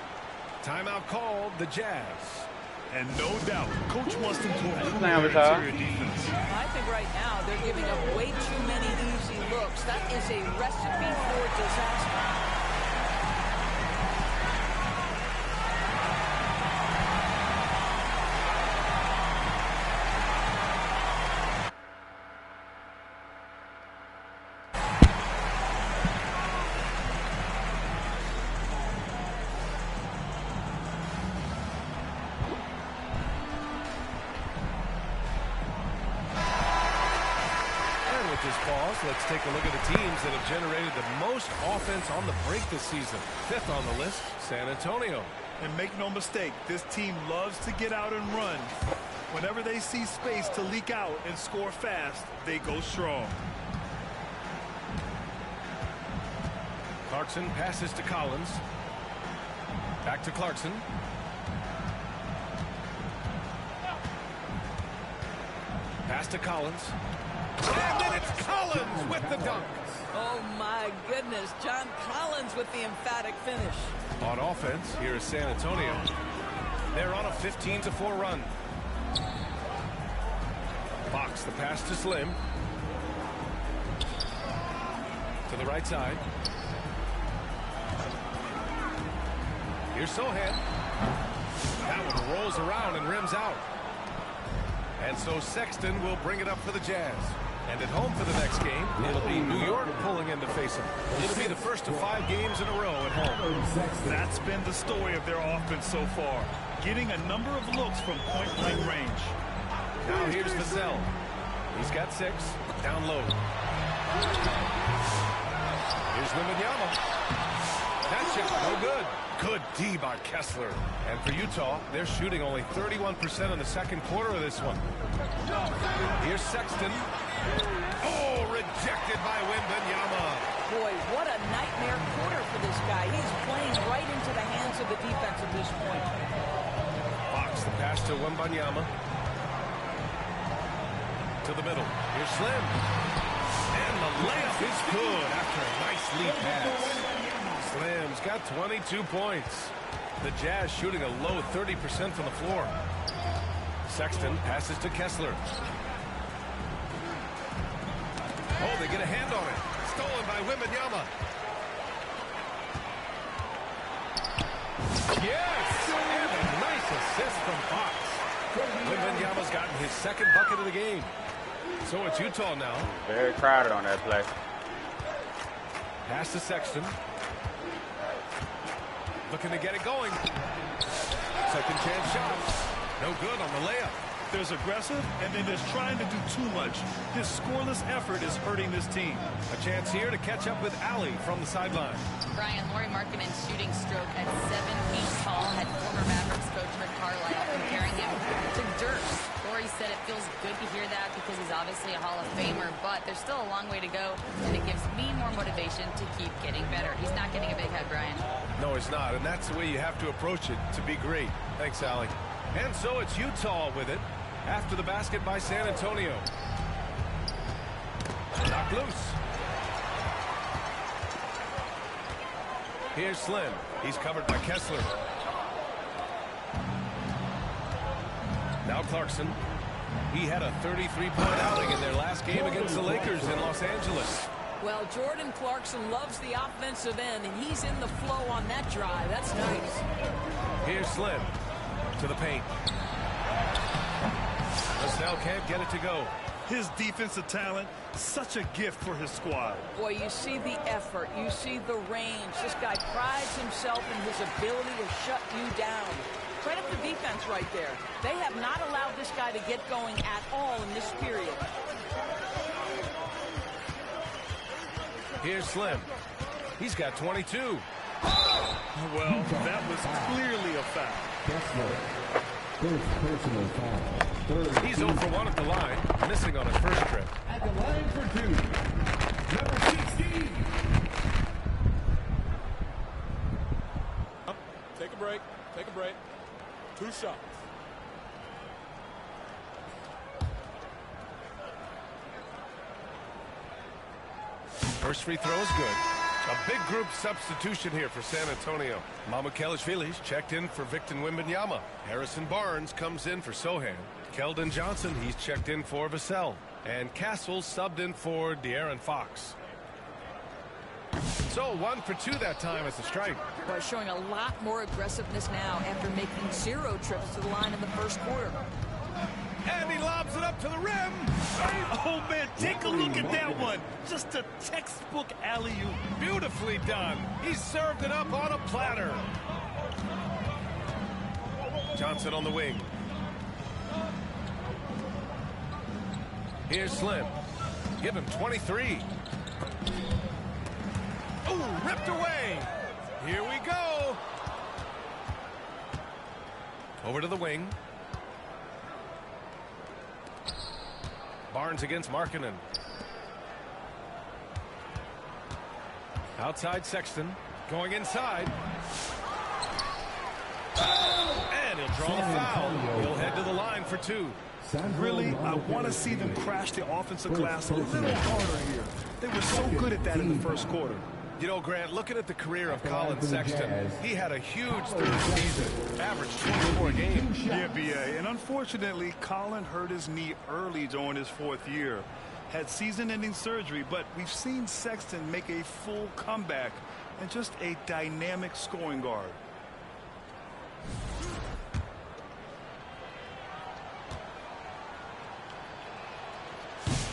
Timeout called, the Jazz. And no doubt, Coach wants them to improve their interior defense. I think right now they're giving up way too many easy looks. That is a recipe for disaster. Let's take a look at the teams that have generated the most offense on the break this season. Fifth on the list, San Antonio. And make no mistake, this team loves to get out and run. Whenever they see space to leak out and score fast, they go strong. Clarkson passes to Collins. Back to Clarkson. Pass to Collins. And then it's Collins with the dunk. Oh, my goodness. John Collins with the emphatic finish. On offense, here is San Antonio. They're on a 15-4 run. Fox, the pass to Slim. To the right side. Here's Sohan. That one rolls around and rims out. And so Sexton will bring it up for the Jazz. And at home for the next game, it'll be New York pulling in to face them. It'll be the first of 5 games in a row at home. That's been the story of their offense so far. Getting a number of looks from point-blank range. Now here's Vassell. He's got 6. Down low. Here's Wembanyama. That shot no good. Good D by Kessler. And for Utah, they're shooting only 31% in the second quarter of this one. Here's Sexton. Oh, rejected by Wembanyama. Boy, what a nightmare quarter for this guy. He's playing right into the hands of the defense at this point. Fox, the pass to Wembanyama. To the middle. Here's Slim. And the layup is good after a nice lead pass. Slim's got 22 points. The Jazz shooting a low 30% from the floor. Sexton passes to Kessler. Oh, they get a hand on it. Stolen by Wembanyama. Yes! And a nice assist from Fox. Wembanyama's gotten his second bucket of the game. So it's Utah now. Very crowded on that play. Pass to Sexton. Looking to get it going. Second chance shot. No good on the layup. There's aggressive, and then there's trying to do too much. His scoreless effort is hurting this team. A chance here to catch up with Allie from the sideline. Brian, Lauri Markkanen's shooting stroke at 7 feet tall had former Mavericks coach Rick Carlisle comparing him to dirt. Lauri said it feels good to hear that because he's obviously a Hall of Famer, but there's still a long way to go, and it gives me more motivation to keep getting better. He's not getting a big head, Brian. No, he's not, and that's the way you have to approach it to be great. Thanks, Allie. And so it's Utah with it after the basket by San Antonio. Knocked loose. Here's Slim. He's covered by Kessler. Now Clarkson. He had a 33-point outing in their last game against the Lakers in Los Angeles. Well, Jordan Clarkson loves the offensive end, and he's in the flow on that drive. That's nice. Here's Slim to the paint. Vassell can't get it to go. His defensive talent, such a gift for his squad. Boy, you see the effort. You see the range. This guy prides himself in his ability to shut you down. Credit the defense right there. They have not allowed this guy to get going at all in this period. Here's Slim. He's got 22. Well, that was clearly a foul. First personal foul. He's 0 for 1 at the line, missing on his first trip. At the line for 2, number 16. Take a break. Take a break. 2 shots. First free throw is good. A big group substitution here for San Antonio. Mamukelashvili's checked in for Victor Wembanyama. Harrison Barnes comes in for Sohan. Keldon Johnson, he's checked in for Vassell. And Castle subbed in for De'Aaron Fox. So 1 for 2 that time at the stripe. Boy, showing a lot more aggressiveness now after making 0 trips to the line in the first quarter. And he lobs it up to the rim. Oh, man, take a look at that one. Just a textbook alley-oop. Beautifully done. He served it up on a platter. Johnson on the wing. Here's Slim. Give him 23. Oh, ripped away. Here we go. Over to the wing. Barnes against Markkanen. Outside Sexton. Going inside. And he'll draw the foul. He'll head to the line for 2. Really, I want to see them crash the offensive glass a little harder here. They were so good at that in the first quarter. You know, Grant, looking at the career of Colin Sexton, he had a huge third season, averaged 24 games. Yeah, B.A. And unfortunately, Colin hurt his knee early during his 4th year. Had season-ending surgery, but we've seen Sexton make a full comeback and just a dynamic scoring guard.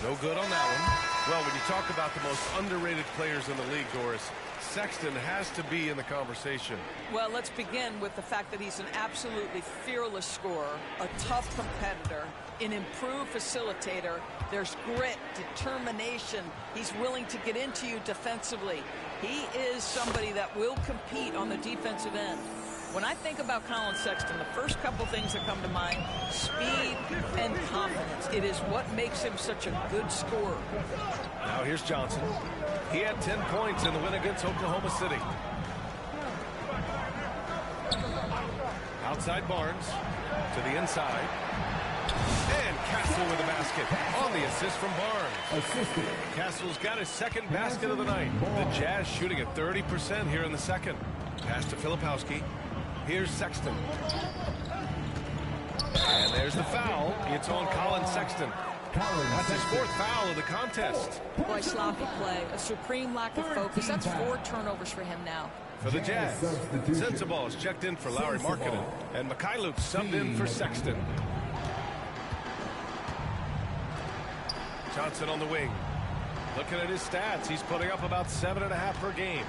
No good on that one. Well, when you talk about the most underrated players in the league, Doris, Sexton has to be in the conversation. Well, let's begin with the fact that he's an absolutely fearless scorer, a tough competitor, an improved facilitator. There's grit, determination. He's willing to get into you defensively. He is somebody that will compete on the defensive end. When I think about Colin Sexton, the first couple things that come to mind, speed and confidence. It is what makes him such a good scorer. Now here's Johnson. He had 10 points in the win against Oklahoma City. Outside Barnes to the inside. And Castle with the basket on the assist from Barnes. Castle's got his second basket of the night. The Jazz shooting at 30% here in the second. Pass to Filipowski. Here's Sexton. And there's the foul. It's on Colin Sexton. That's his 4th foul of the contest. Boy, sloppy play. A supreme lack of focus. That's 4 turnovers for him now. For the Jazz, Sensabaugh is checked in for Lauri Markkanen. And Mikhailuk subbed in for Sexton. Johnson on the wing. Looking at his stats, he's putting up about 7.5 per game.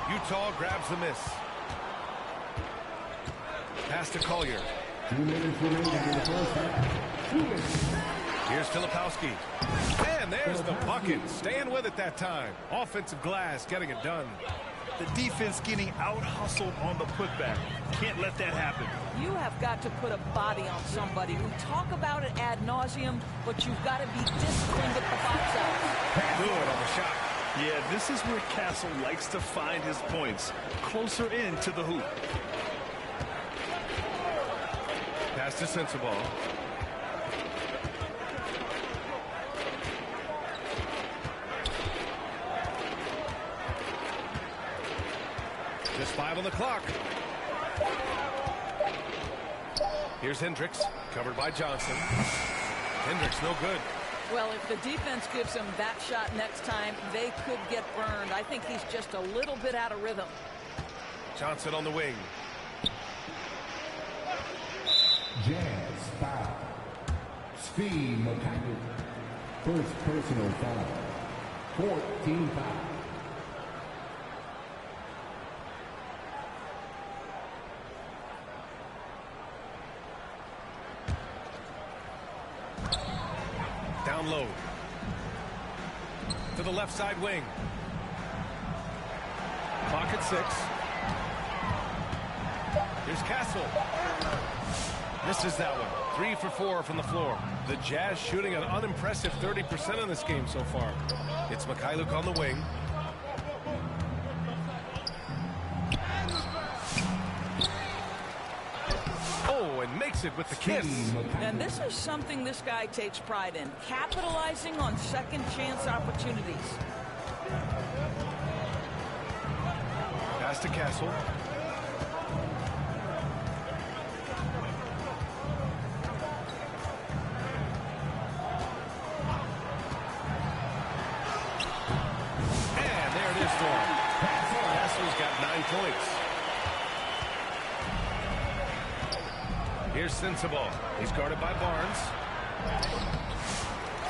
Utah grabs the miss. Pass to Collier. 2 minutes remaining in the first half. Here's Filipowski. And there's the bucket. Staying with it that time. Offensive glass getting it done. The defense getting out-hustled on the putback. Can't let that happen. You have got to put a body on somebody. We talk about it ad nauseum, but you've got to be disciplined at the box out. Good on the shot. Yeah, this is where Castle likes to find his points. Closer in to the hoop. Pass to Sensabaugh. Just 5 on the clock. Here's Hendricks, covered by Johnson. Hendricks no good. Well, if the defense gives him that shot next time, they could get burned. I think he's just a little bit out of rhythm. Johnson on the wing. Jazz foul. Steve Mikhailuk. First personal foul. 14 foul. unload. To the left side wing. Clock at 6. Here's Castle. Misses that one. 3 for 4 from the floor. The Jazz shooting an unimpressive 30% in this game so far. It's Mikhailuk on the wing. Oh, and makes it with the kiss. And this is something this guy takes pride in, capitalizing on second chance opportunities. Pass to Castle. And there it is for him. Castle's got 9 points. Here's Sensible. He's guarded by Barnes.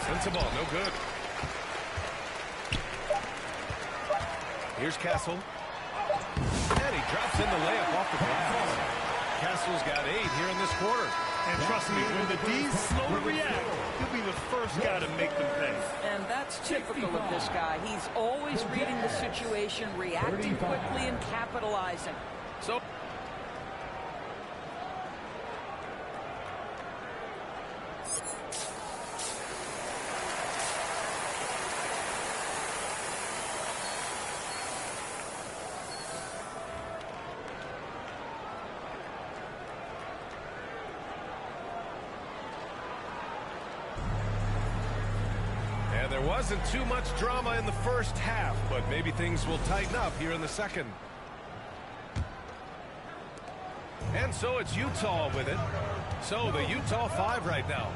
Sensible, no good. Here's Castle. And he drops in the layup off the glass. Castle's got 8 here in this quarter. And trust me, when the D's slow to react, he'll be the first guy to make them pay. And that's typical of this guy. He's always reading the situation, reacting quickly, and capitalizing. So there wasn't too much drama in the first half, but maybe things will tighten up here in the second. And so it's Utah with it. So the Utah 5 right now.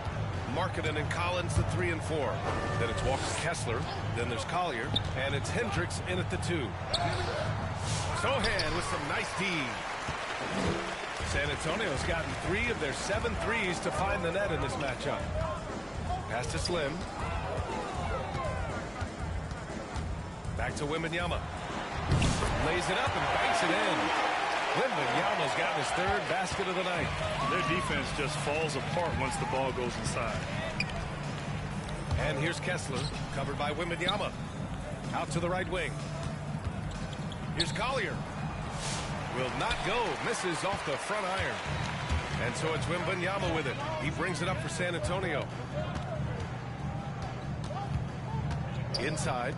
Markkanen and Collins, the 3 and 4. Then it's Walker Kessler. Then there's Collier. And it's Hendricks in at the 2. Sohan with some nice D. San Antonio's gotten 3 of their 7 threes to find the net in this matchup. Pass to Slim. Back to Wembanyama. Lays it up and banks it in. Wembanyama's got his 3rd basket of the night. Their defense just falls apart once the ball goes inside. And here's Kessler, covered by Wembanyama. Out to the right wing. Here's Collier. Will not go. Misses off the front iron. And so it's Wembanyama with it. He brings it up for San Antonio. Inside.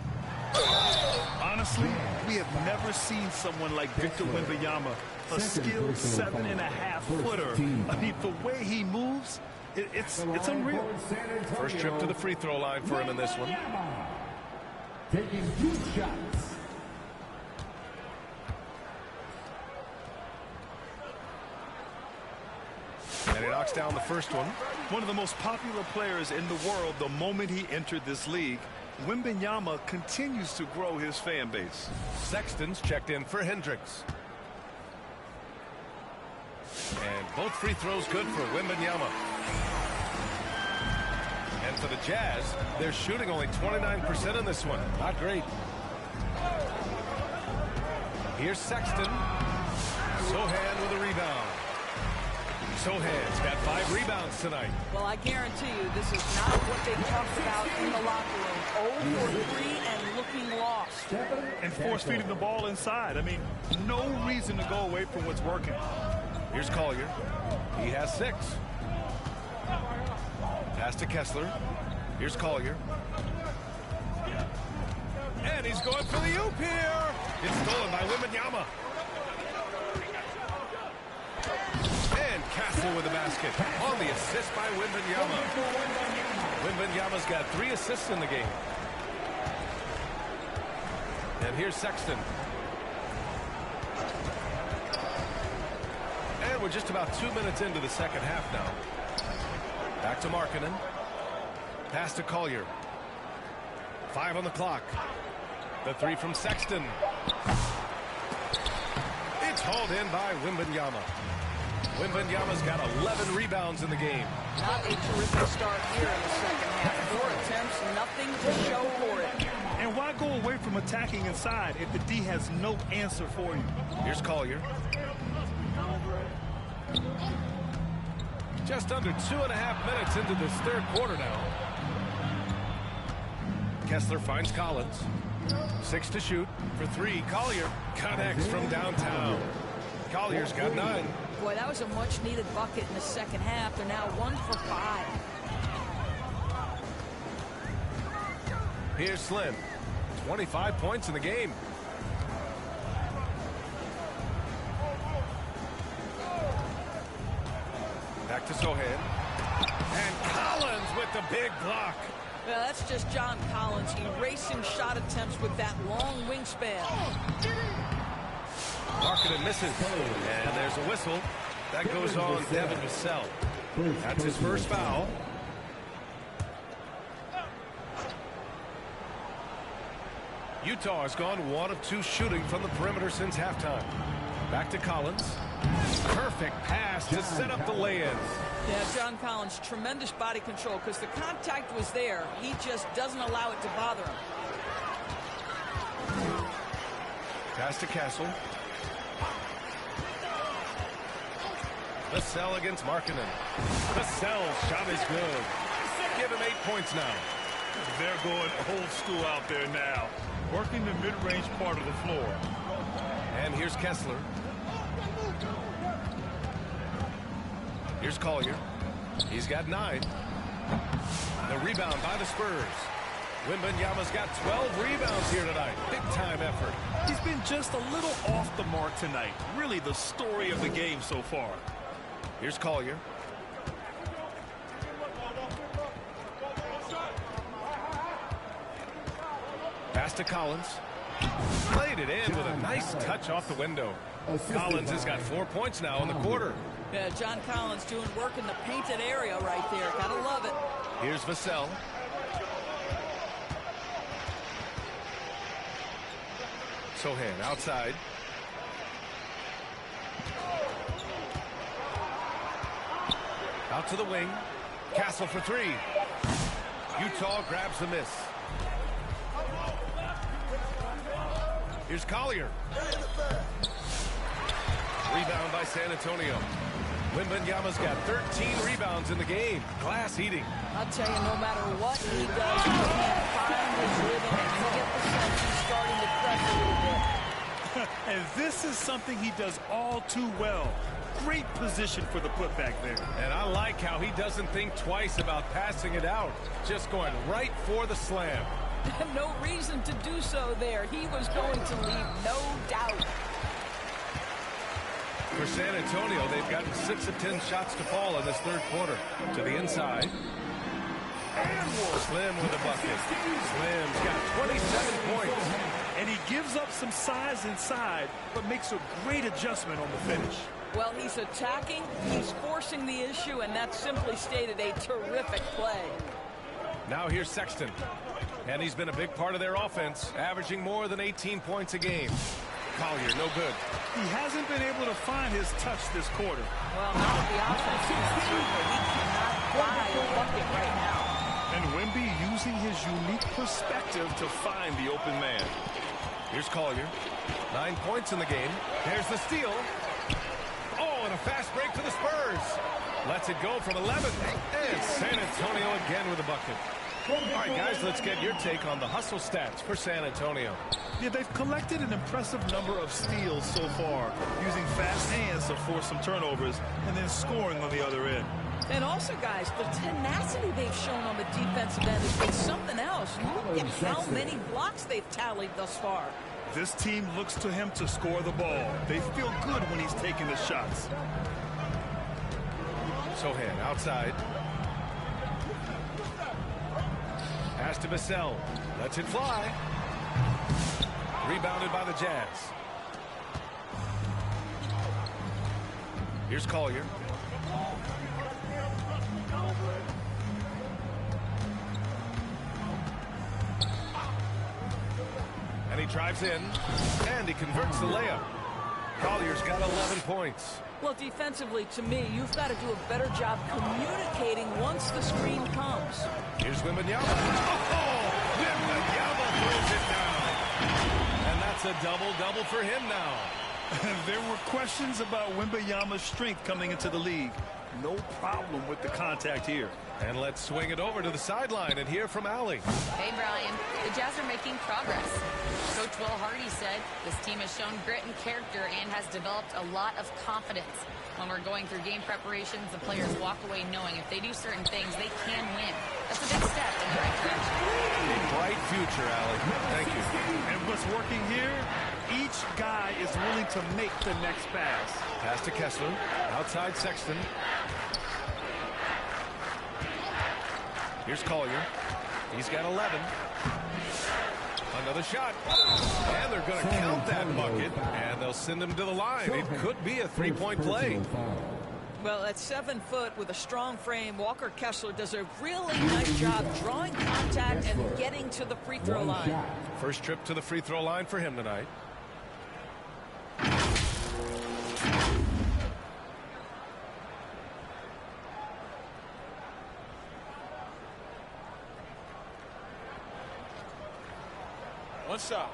Honestly, we have never seen someone like Victor Wembanyama, a skilled 7.5-footer. I mean, the way he moves, it's unreal. First trip to the free throw line for him in this one. Taking 2 shots. And he knocks down the first one. One of the most popular players in the world the moment he entered this league. Wembanyama continues to grow his fan base. Sexton's checked in for Hendricks. And both free throws good for Wembanyama. And for the Jazz, they're shooting only 29% in this one. Not great. Here's Sexton. Sohan with a rebound. Sohan's got 5 rebounds tonight. Well, I guarantee you this is not what they talked about in the locker room. 0 for 3 and looking lost. And force-feeding the ball inside. I mean, no reason to go away from what's working. Here's Collier. He has 6. Pass to Kessler. Here's Collier. And he's going for the oop here. It's stolen by Wembanyama. And Castle with the basket on the assist by Wembanyama. Wembanyama's got 3 assists in the game. And here's Sexton. And we're just about 2 minutes into the second half now. Back to Markkanen. Pass to Collier. 5 on the clock. The 3 from Sexton. It's hauled in by Wembanyama. Wembanyama's got 11 rebounds in the game. Not a terrific start here in the second half. 4 attempts, nothing to show for it. And why go away from attacking inside if the D has no answer for you? Here's Collier. Just under 2.5 minutes into this third quarter now. Kessler finds Collins. 6 to shoot. For 3, Collier connects from downtown. Collier's got 9. Boy, that was a much-needed bucket in the second half. They're now 1 for 5. Here's Slim. 25 points in the game. Back to Sohan. And Collins with the big block. Yeah, that's just John Collins erasing shot attempts with that long wingspan. Marketing misses. And there's a whistle. That goes on Devin Vassell. That's his first foul. Utah has gone 1 of 2 shooting from the perimeter since halftime. Back to Collins. Perfect pass to set up the lay-ins. Yeah, John Collins, tremendous body control because the contact was there. He just doesn't allow it to bother him. Pass to Castle. Vassell against Markkanen. Vassell's shot is good. Give him 8 points now. They're going old school out there now, working the mid-range part of the floor. And here's Kessler. Here's Collier. He's got 9. The rebound by the Spurs. Wembanyama's got 12 rebounds here tonight. Big-time effort. He's been just a little off the mark tonight. Really the story of the game so far. Here's Collier. Pass to Collins. Played it in with a nice touch off the window. Collins has got 4 points now in the quarter. Yeah, John Collins doing work in the painted area right there. Gotta love it. Here's Vassell. Sohan outside. Out to the wing. Castle for 3. Utah grabs the miss. Here's Collier. Rebound by San Antonio. Wembanyama's got 13 rebounds in the game. Glass eating. I'll tell you, no matter what he does, he can't find his rhythm, and you get the sense he's starting to press a little bit. And this is something he does all too well. Great position for the putback there. And I like how he doesn't think twice about passing it out. Just going right for the slam. No reason to do so there. He was going to leave no doubt. For San Antonio, they've gotten 6 of 10 shots to fall in this third quarter. To the inside. Slim with a bucket. Slim's got 27 points. And he gives up some size inside, but makes a great adjustment on the finish. Well, he's attacking, he's forcing the issue, and that's simply stated a terrific play. Now here's Sexton. And he's been a big part of their offense, averaging more than 18 points a game. Collier, no good. He hasn't been able to find his touch this quarter. Well, now that the offense is super, he cannot buy a bucket right now. And Wemby using his unique perspective to find the open man. Here's Collier. 9 points in the game. There's the steal. Oh, and a fast break for the Spurs. Lets it go from 11. And San Antonio again with a bucket. All right, guys, let's get your take on the hustle stats for San Antonio. Yeah, they've collected an impressive number of steals so far, using fast hands to force some turnovers and then scoring on the other end. And also, guys, the tenacity they've shown on the defensive end has been something else. Look at how many blocks they've tallied thus far. This team looks to him to score the ball. They feel good when he's taking the shots. Sohan outside. Pass to Vassell. Lets it fly. Rebounded by the Jazz. Here's Collier. And he drives in. And he converts the layup. Collier's got 11 points. Well, defensively, to me, you've got to do a better job communicating once the screen comes. Here's Wembanyama. Oh, Wembanyama throws it down. And that's a double-double for him now. There were questions about Wembanyama's strength coming into the league. No problem with the contact here. And let's swing it over to the sideline and hear from Allie. Hey, Brian. The Jazz are making progress. Coach Will Hardy said this team has shown grit and character and has developed a lot of confidence. When we're going through game preparations, the players walk away knowing if they do certain things, they can win. That's a big step in the right direction. A bright future, Allie. Thank you. And what's working here? Each guy is willing to make the next pass. Pass to Kessler. Outside Sexton. Here's Collier. He's got 11. Another shot. And they're going to count that bucket. And they'll send him to the line. It could be a three-point play. Well, at 7 foot with a strong frame, Walker Kessler does a really nice job drawing contact and getting to the free throw line. First trip to the free throw line for him tonight. One shot.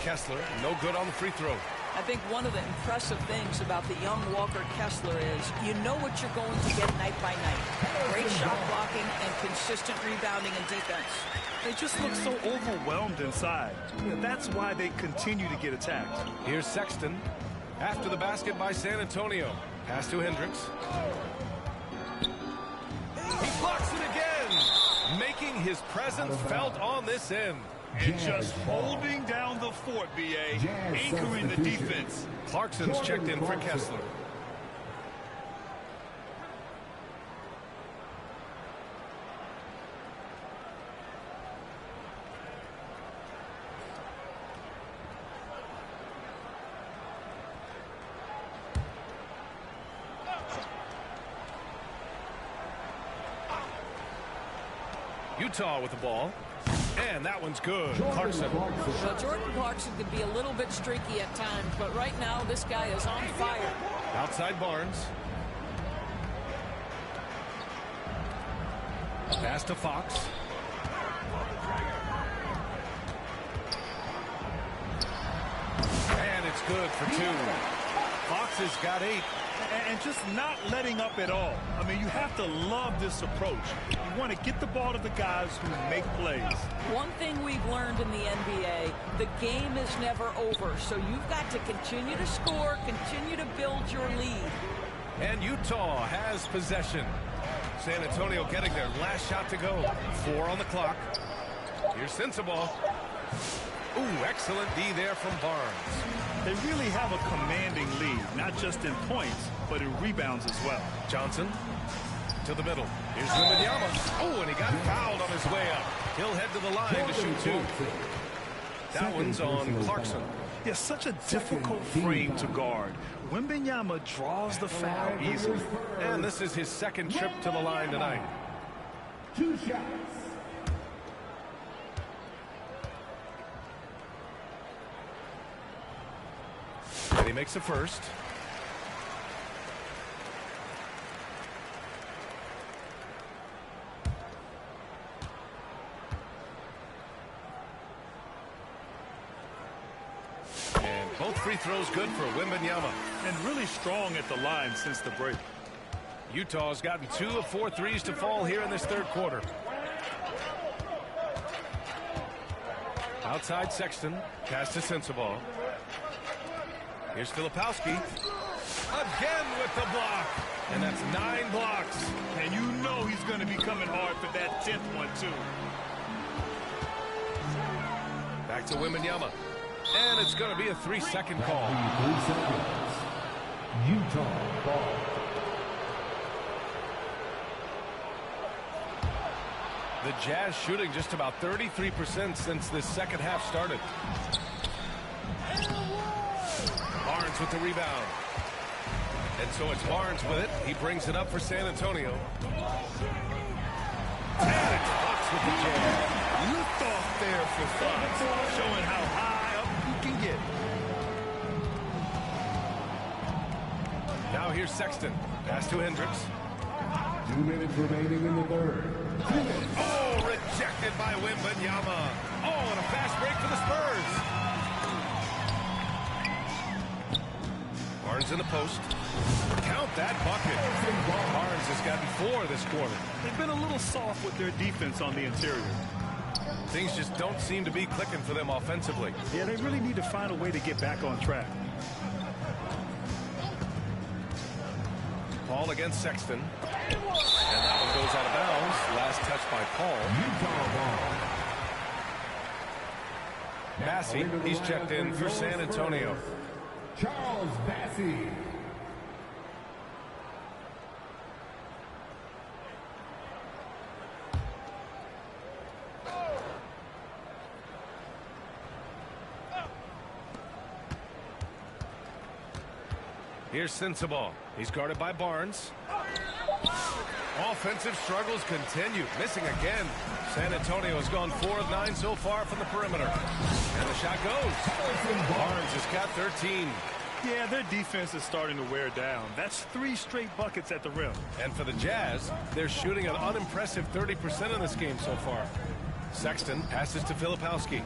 Kessler, no good on the free throw. I think one of the impressive things about the young Walker Kessler is you know what you're going to get night by night. Great shot blocking and consistent rebounding and defense. They just look so overwhelmed inside. That's why they continue to get attacked. Here's Sexton. After the basket by San Antonio. Pass to Hendricks. He blocks it again, making his presence felt on this end. And just holding down the fort, B.A., anchoring the defense. Clarkson's checked in for Kessler. Utah with the ball. And that one's good. Clarkson. Well, Jordan Clarkson could be a little bit streaky at times, but right now this guy is on fire. Outside Barnes. Pass to Fox. And it's good for 2. Fox has got 8. And just not letting up at all. I mean, you have to love this approach. You want to get the ball to the guys who make plays. One thing we've learned in the NBA, the game is never over. So you've got to continue to score, continue to build your lead. And Utah has possession. San Antonio getting their last shot to go. 4 on the clock. Here's Sensabaugh. Ooh, excellent D there from Barnes. They really have a commanding lead, not just in points, but in rebounds as well. Johnson to the middle. Here's Wembanyama. Oh, and he got fouled on his way up. He'll head to the line to shoot 2. That one's on Clarkson. Yeah, such a difficult frame to guard. Wembanyama draws the foul easily. And this is his second trip to the line tonight. 2 shots. And he makes the first. And both free throws good for Wembanyama. And really strong at the line since the break. Utah's gotten 2 of 4 threes to fall here in this third quarter. Outside Sexton. Pass to Sensabaugh. Here's Filipowski. Again with the block. And that's 9 blocks. And you know he's going to be coming hard for that 10th one, too. Back to Wembanyama. And it's going to be a 3-second call. 3 seconds. Utah ball. The Jazz shooting just about 33% since this second half started. Barnes with the rebound. And so it's Barnes with it. He brings it up for San Antonio. And it's Fox with the jam. Lift off there for Fox, showing how high up you can get. Now here's Sexton. Pass to Hendricks. 2 minutes remaining in the third. Oh, rejected by Wembanyama. Oh, and a fast break for the Spurs. Barnes in the post. Count that bucket. Barnes has gotten 4 this quarter. They've been a little soft with their defense on the interior. Things just don't seem to be clicking for them offensively. Yeah, they really need to find a way to get back on track. Paul against Sexton. And that one goes out of bounds. Last touch by Paul. Massey, he's checked in for San Antonio. Charles Bassey. Here's Sensabaugh. He's guarded by Barnes. Offensive struggles continue. Missing again. San Antonio has gone 4 of 9 so far from the perimeter. And the shot goes. Barnes has got 13. Yeah, their defense is starting to wear down. That's 3 straight buckets at the rim. And for the Jazz, they're shooting an unimpressive 30% in this game so far. Sexton passes to Filipowski.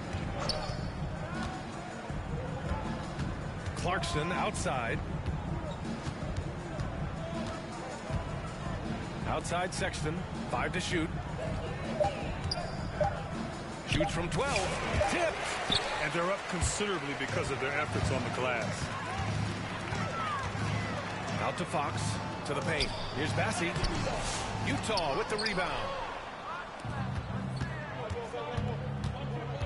Clarkson outside. Outside Sexton, 5 to shoot. Shoots from 12, tipped. And they're up considerably because of their efforts on the glass. Out to Fox, to the paint. Here's Bassey. Utah with the rebound.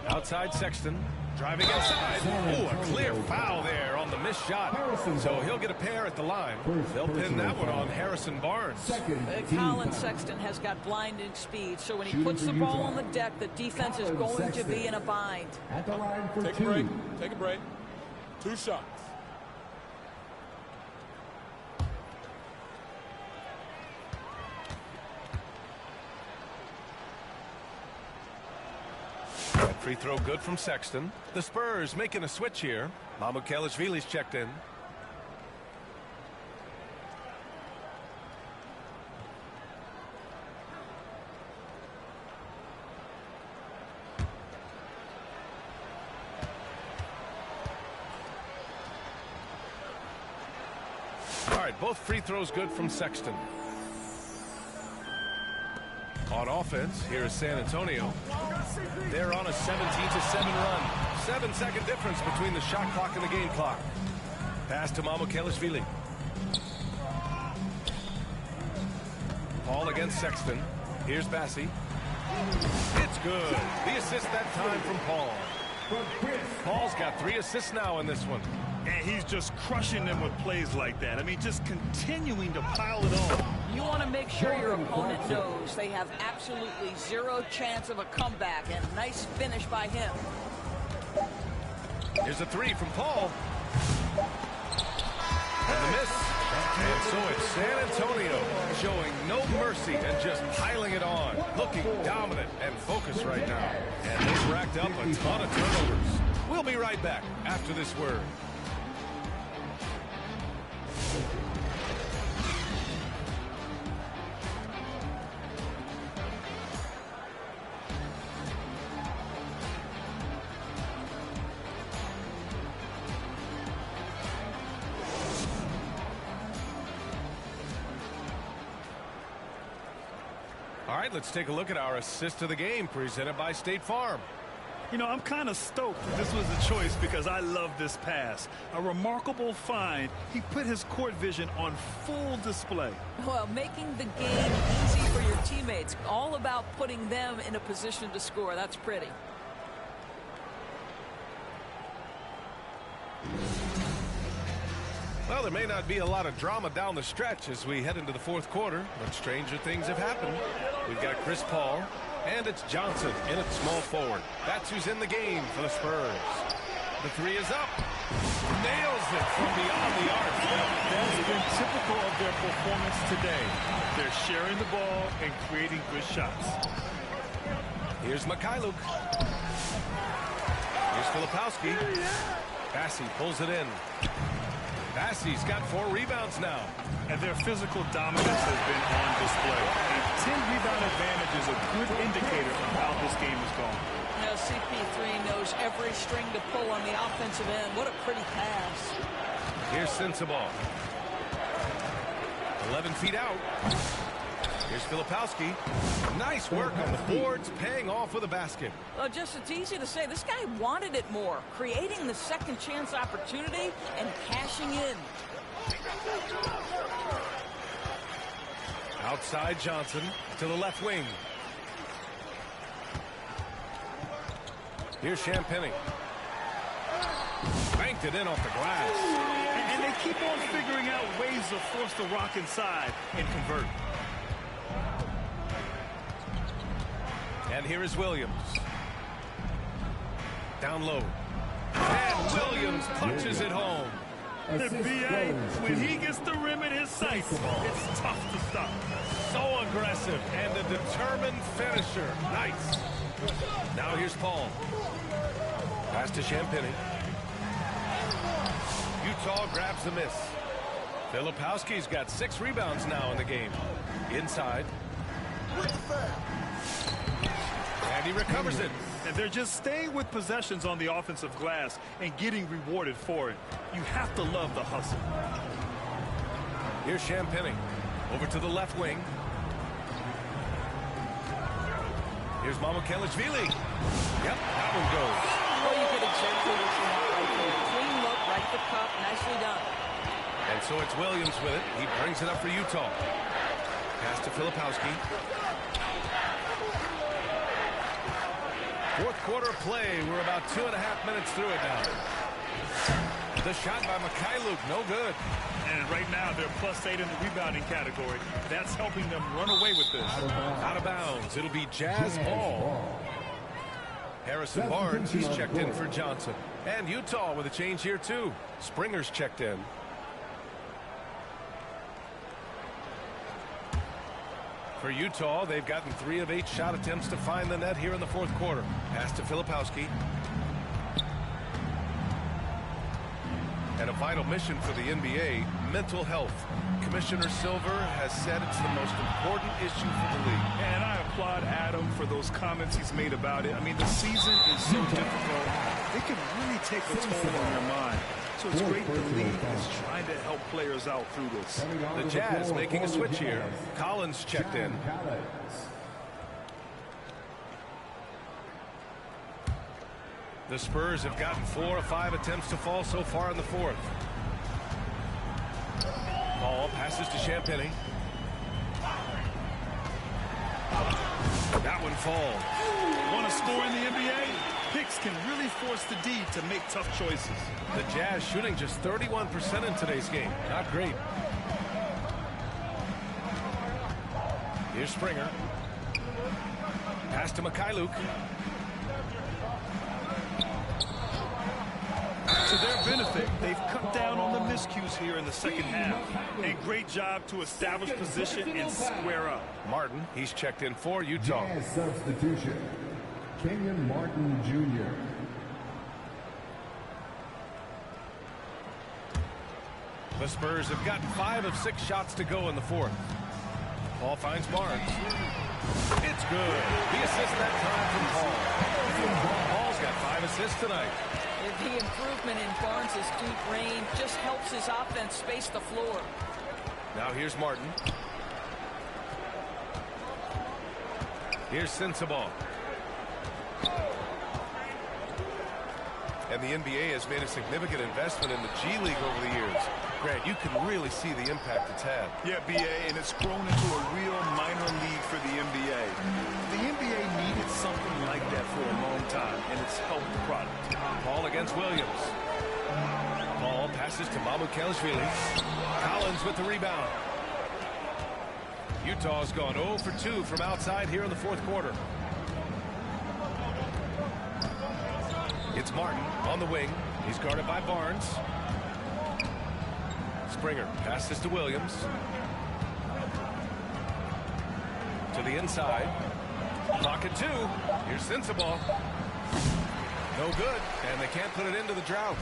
Outside Sexton, driving inside. Oh, a clear foul there on the missed shot. So he'll get a pair at the line. They'll pin that one on Harrison Barnes. Colin Sexton has got blinding speed, so when he puts the ball on the deck, the defense is going to be in a bind. At the line for Take a break. Take a break. 2 shots. Free throw good from Sexton. The Spurs making a switch here. Mamukelashvili's checked in. All right, both free throws good from Sexton. On offense, here is San Antonio. They're on a 17-7 run. 7-second difference between the shot clock and the game clock. Pass to Mamukelashvili. Paul against Sexton. Here's Bassey. It's good. The assist that time from Paul. Paul's got 3 assists now in this one. And he's just crushing them with plays like that. I mean, just continuing to pile it on. You want to make sure your opponent knows they have absolutely 0 chance of a comeback, and nice finish by him. Here's a 3 from Paul. And the miss. And so it's San Antonio showing no mercy and just piling it on. Looking dominant and focused right now. And they've racked up a ton of turnovers. We'll be right back after this word. All right, let's take a look at our assist of the game presented by State Farm. You know, I'm kind of stoked that this was the choice because I love this pass. A remarkable find. He put his court vision on full display. Well, making the game easy for your teammates. All about putting them in a position to score. That's pretty. Well, there may not be a lot of drama down the stretch as we head into the 4th quarter, but stranger things have happened. We've got Chris Paul, and it's Johnson in at small forward. That's who's in the game for the Spurs. The 3 is up. Nails it from beyond the arc. That's been typical of their performance today. They're sharing the ball and creating good shots. Here's Mikhailuk. Here's Filipowski. Bassey pulls it in. Bassey's got 4 rebounds now. And their physical dominance has been on display. A 10-rebound advantage is a good indicator of how this game is going. for a string to pull on the offensive end. What a pretty pass. Here's Sensabaugh. 11 feet out. Here's Filipowski. Nice work on the boards, paying off with a basket. Well, just it's easy to say. This guy wanted it more, creating the second chance opportunity and cashing in. Outside Johnson to the left wing. Here's Champagny. Banked it in off the glass. And they keep on figuring out ways to force the rock inside and convert. And here is Williams. Down low. And Williams punches it home. The BA, when he gets the rim in his sights, it's tough to stop. So aggressive and a determined finisher. Nice. Now here's Paul. Pass to Champagny. Utah grabs the miss. Filipowski's got 6 rebounds now in the game. Inside. And he recovers it. And they're just staying with possessions on the offensive glass and getting rewarded for it. You have to love the hustle. Here's Champagny. Over to the left wing. Here's Mamukelashvili. Yep, that one goes. Well, you get exactly what you want right there. Clean look, right at the cup, nicely done. And so it's Williams with it. He brings it up for Utah. Pass to Filipowski. Fourth quarter play. We're about 2.5 minutes through it now. The shot by Mikhailuk, no good. And right now they're +8 in the rebounding category. That's helping them run away with this. Out of bounds. It'll be Jazz ball. Harrison Barnes, he's checked in for Johnson. And Utah with a change here too. Springer's checked in. For Utah, they've gotten 3 of 8 shot attempts to find the net here in the fourth quarter. Pass to Filipowski. And a vital mission for the NBA, mental health. Commissioner Silver has said it's the most important issue for the league. And I applaud Adam for those comments he's made about it. I mean, the season is so difficult. It can really take a toll on your mind. So it's great the league is trying to help players out through this. The Jazz making a switch here. Collins checked in. The Spurs have gotten 4 of 5 attempts to fall so far in the fourth. Ball passes to Champagny. That one falls. Want to score in the NBA? Picks can really force the D to make tough choices. The Jazz shooting just 31% in today's game. Not great. Here's Springer. Pass to Mikhailuk. To their benefit, they've cut down on the miscues here in the second half. A great job to establish position and square up. Martin, he's checked in for Utah. Jazz substitution. Kenyon Martin Jr. The Spurs have gotten 5 of 6 shots to go in the fourth. Paul finds Barnes. It's good. The assist that time from Paul. Paul's got 5 assists tonight. The improvement in Barnes' deep range just helps his offense space the floor. Now here's Martin. Here's Sensabaugh. And the NBA has made a significant investment in the G League over the years. Grant, you can really see the impact it's had. Yeah, BA, and it's grown into a real minor league for the NBA. The NBA needed something like that for a long time, and it's helped the product. Paul against Williams. Paul passes to Mamukelashvili. Collins with the rebound. Utah's gone 0 for 2 from outside here in the fourth quarter. It's Martin on the wing. He's guarded by Barnes. Springer passes to Williams. To the inside. Pocket 2. Here's Sensabaugh. No good. And they can't put it into the drought.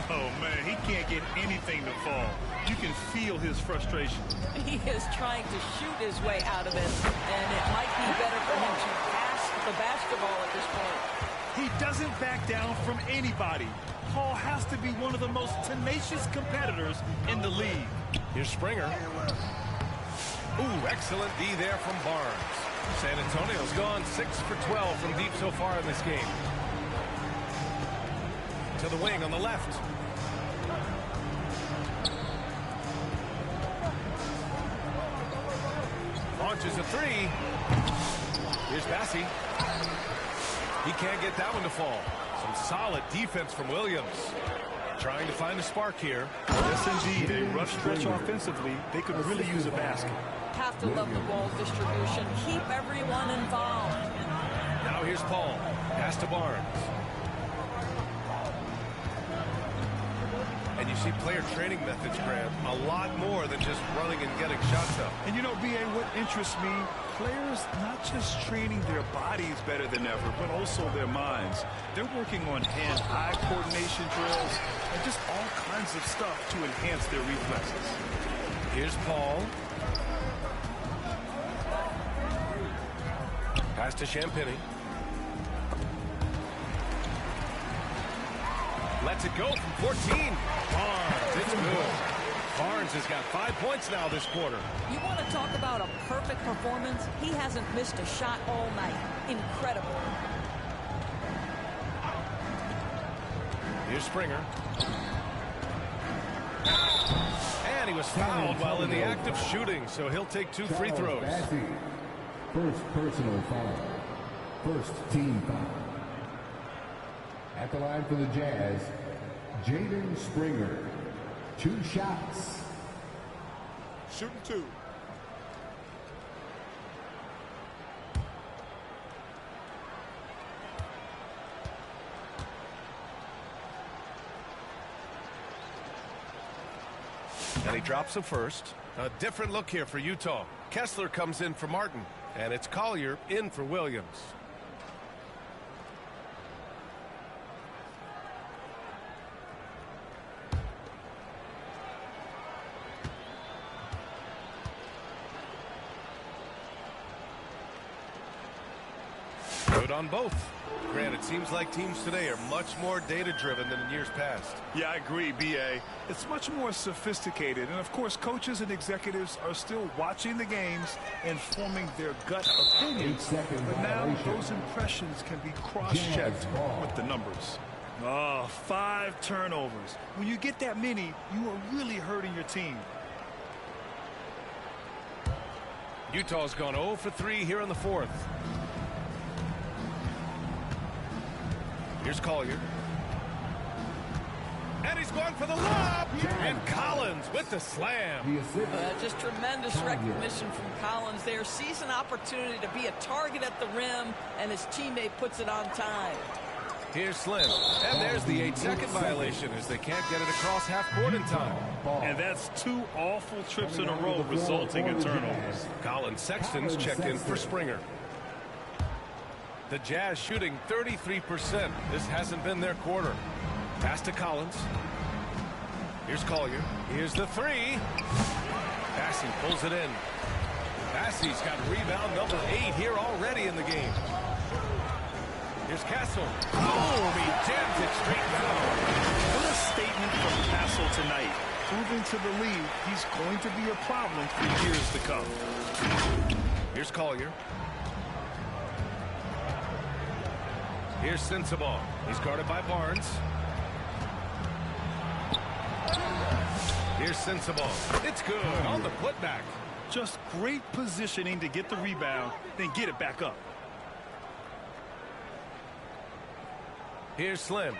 Oh, man, he can't get anything to fall. You can feel his frustration. He is trying to shoot his way out of it, and it might be better for him to pass the basketball at this point. He doesn't back down from anybody. Paul has to be one of the most tenacious competitors in the league. Here's Springer. Ooh, excellent D there from Barnes. San Antonio's gone 6 for 12 from deep so far in this game. To the wing on the left. Launches a three. Here's Bassey. He can't get that one to fall. Some solid defense from Williams. Trying to find a spark here. Yes, indeed. A rough stretch offensively. They could really use a basket. Have to love the ball distribution. Keep everyone involved. Now here's Paul. Pass to Barnes. And you see player training methods, Grant, a lot more than just running and getting shots up. And you know, B.A., what interests me, players not just training their bodies better than ever, but also their minds. They're working on hand-eye coordination drills and just all kinds of stuff to enhance their reflexes. Here's Paul. Pass to Champagny. Lets it go from 14. Barnes, it's good. Barnes has got 5 points now this quarter. You want to talk about a perfect performance? He hasn't missed a shot all night. Incredible. Here's Springer. And he was fouled while in the act of shooting, so he'll take 2 free throws. First personal foul. First team foul. At the line for the Jazz, Jaden Springer. 2 shots. Shooting 2. And he drops a first. A different look here for Utah. Kessler comes in for Martin, and it's Collier in for Williams. Good on both. Grant, it seems like teams today are much more data-driven than in years past. Yeah, I agree, B.A. It's much more sophisticated. And, of course, coaches and executives are still watching the games and forming their gut opinions. But now those impressions can be cross-checked with the numbers. 5 turnovers. When you get that many, you are really hurting your team. Utah's gone 0 for 3 here in the fourth. Here's Collier. And he's going for the lob. And Collins with the slam. Just tremendous recognition from Collins there. Sees an opportunity to be a target at the rim, and his teammate puts it on time. Here's Slim. And there's the 8-second violation as they can't get it across half court in time. And that's 2 awful trips in a row resulting in turnovers. Colin Sexton's checked in for Springer. The Jazz shooting 33%. This hasn't been their quarter. Pass to Collins. Here's Collier. Here's the 3. Bassey pulls it in. Bassey's got rebound number 8 here already in the game. Here's Castle. Boom! He jams it straight down. What a statement from Castle tonight. Proving to the league he's going to be a problem for years to come. Here's Collier. Here's Sensabaugh. He's guarded by Barnes. Here's Sensabaugh. It's good on the putback. Just great positioning to get the rebound, then get it back up. Here's Slim.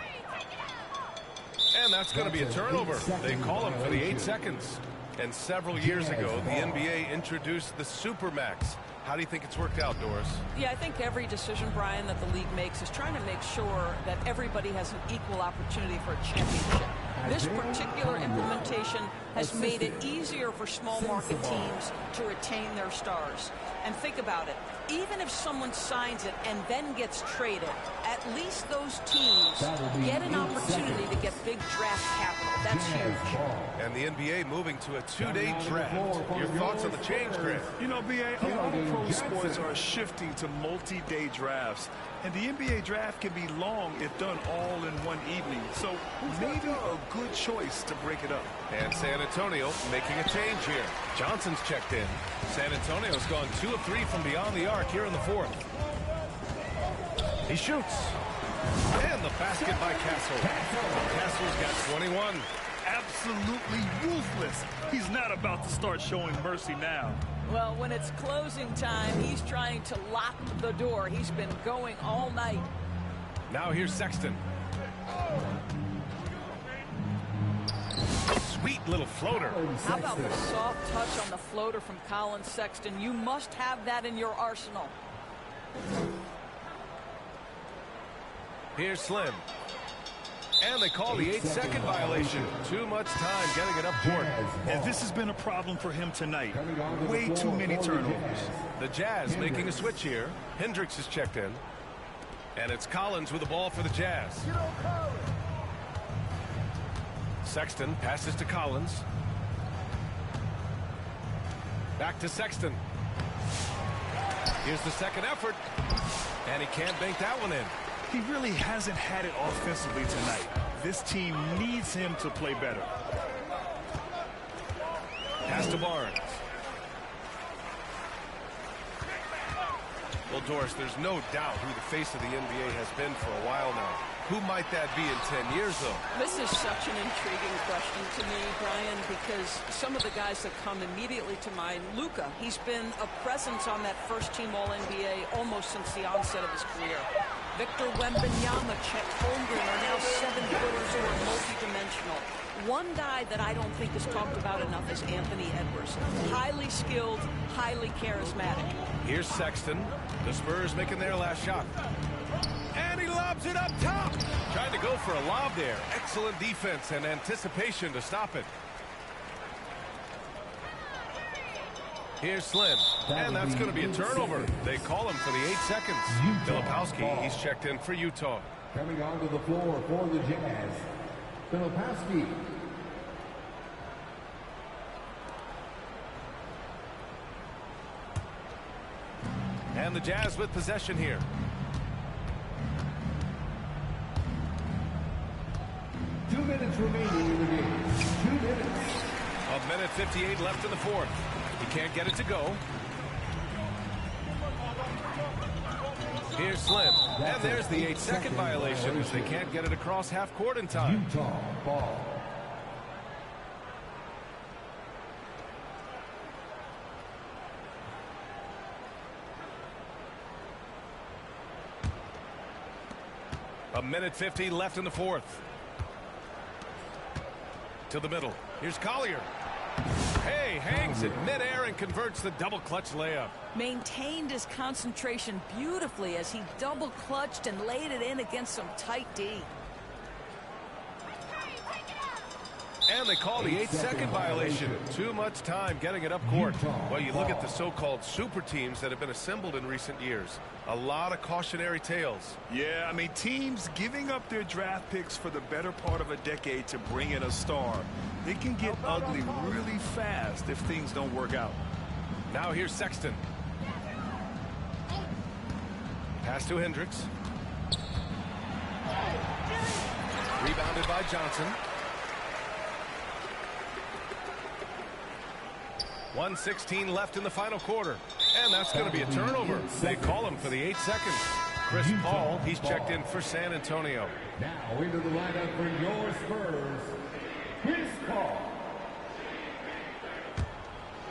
And that's going to be a turnover. They call him for the 8 seconds. And several years ago, the NBA introduced the Supermax. How do you think it's worked out, Doris? Yeah, I think every decision, Brian, that the league makes is trying to make sure that everybody has an equal opportunity for a championship. This particular implementation has made it easier for small market teams to retain their stars. And think about it. Even if someone signs it and then gets traded, at least those teams get an opportunity to get big draft capital. That's huge. And the NBA moving to a 2-day draft. Your thoughts on the change, Grant? You know, B.A., a lot of pro sports are shifting to multi-day drafts. And the NBA draft can be long if done all in one evening. So maybe a good choice to break it up. And San Antonio making a change here. Johnson's checked in. San Antonio's gone 2 of 3 from beyond the arc here in the fourth. He shoots. And the basket by Castle. Castle's got 21. Absolutely ruthless. He's not about to start showing mercy now. Well, when it's closing time, he's trying to lock the door. He's been going all night. Now here's Sexton. Sweet little floater. How about the soft touch on the floater from Colin Sexton? You must have that in your arsenal. Here's Slim. And they call the 8-second violation. Too much time getting it up court. And this has been a problem for him tonight. Way too many turnovers. The Jazz making a switch here. Hendricks is checked in. And it's Collins with the ball for the Jazz. Sexton passes to Collins. Back to Sexton. Here's the second effort. And he can't bank that one in. He really hasn't had it offensively tonight. This team needs him to play better. Pass to Barnes. Well, Doris, there's no doubt who the face of the NBA has been for a while now. Who might that be in 10 years, though? This is such an intriguing question to me, Brian, because some of the guys that come immediately to mind, Luka, he's been a presence on that first-team All-NBA almost since the onset of his career. Victor Wembanyama, Chet Holmgren are now 7-footers who are multi-dimensional. One guy that I don't think is talked about enough is Anthony Edwards. Highly skilled, highly charismatic. Here's Sexton. The Spurs making their last shot. And he lobs it up top. Trying to go for a lob there. Excellent defense and anticipation to stop it. Here's Slim. And that's going to be a turnover. They call him for the 8 seconds. Filipowski, he's checked in for Utah. Coming onto the floor for the Jazz, Filipowski. And the Jazz with possession here. Two minutes remaining in the game. 2 minutes. A minute 58 left in the fourth. He can't get it to go. Here's Slim. And there's the 8-second violation as they can't get it across half court in time. Utah ball. A minute 50 left in the fourth. To the middle. Here's Collier. Hey, hangs it midair and converts the double clutch layup. Maintained his concentration beautifully as he double clutched and laid it in against some tight D. And they call the 8-second violation. Too much time getting it up court. Well, you look at the so-called super teams that have been assembled in recent years. A lot of cautionary tales. Yeah, I mean, teams giving up their draft picks for the better part of a decade to bring in a star. They can get ugly really fast if things don't work out. Now here's Sexton. Pass to Hendricks. Rebounded by Johnson. 1:16 left in the final quarter. And that's going to be a turnover. They call him for the 8 seconds. Chris Paul, he's checked in for San Antonio. Now into the lineup for your Spurs, Chris Paul.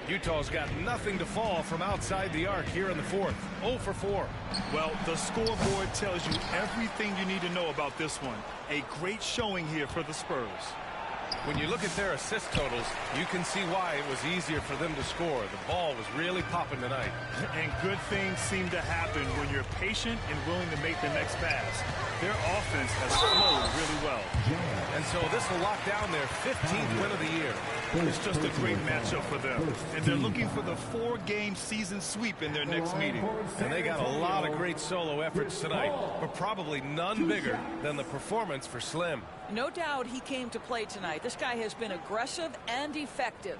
Utah's got nothing to fall from outside the arc here in the fourth. 0 for 4. Well, the scoreboard tells you everything you need to know about this one. A great showing here for the Spurs. When you look at their assist totals, you can see why it was easier for them to score. The ball was really popping tonight. And good things seem to happen when you're patient and willing to make the next pass. Their offense has flowed really well. And so this will lock down their 15th win of the year. It's just a great matchup for them. And they're looking for the 4-game season sweep in their next meeting. And they got a lot of great solo efforts tonight, but probably none bigger than the performance for Slim. No doubt he came to play tonight. This guy has been aggressive and effective.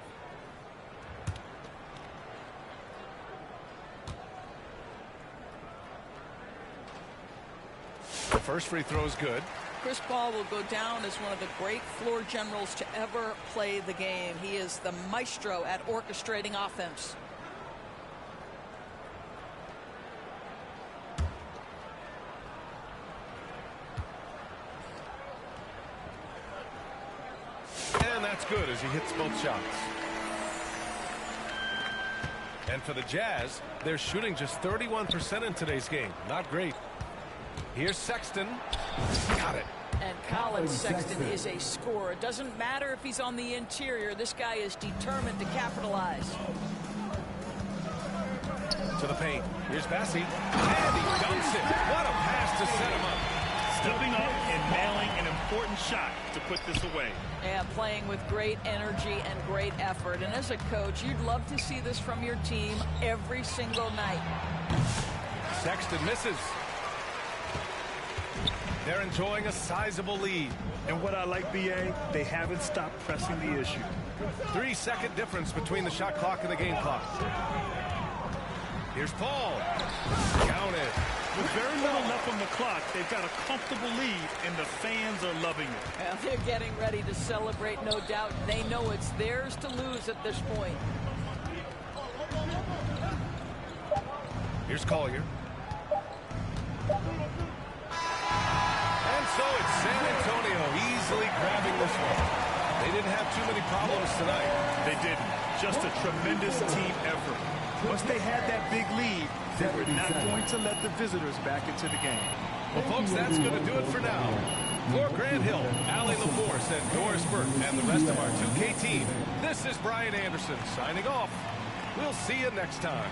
first free throw is good. Chris Paul will go down as one of the great floor generals to ever play the game. He is the maestro at orchestrating offense. And that's good as he hits both shots. And for the Jazz, they're shooting just 31% in today's game. Not great. Here's Sexton. Got it. And Colin Sexton is a scorer. It doesn't matter if he's on the interior. This guy is determined to capitalize. To the paint. Here's Bassey. And he dunks it. What a pass to set him up. Stepping up and nailing an important shot to put this away. Yeah, playing with great energy and great effort. And as a coach, you'd love to see this from your team every single night. Sexton misses. They're enjoying a sizable lead. And what I like, B.A., they haven't stopped pressing the issue. 3-second difference between the shot clock and the game clock. Here's Paul. Count it. With very little left on the clock, they've got a comfortable lead, and the fans are loving it. Well, they're getting ready to celebrate, no doubt. They know it's theirs to lose at this point. Here's Collier. And so it's San Antonio easily grabbing this one. They didn't have too many problems tonight. They didn't. Just a tremendous team effort. Once they had that big lead, they were not going to let the visitors back into the game. Well, folks, that's going to do it for now. For Grant Hill, Allie LaForce, and Doris Burke, and the rest of our 2K team, this is Brian Anderson signing off. We'll see you next time.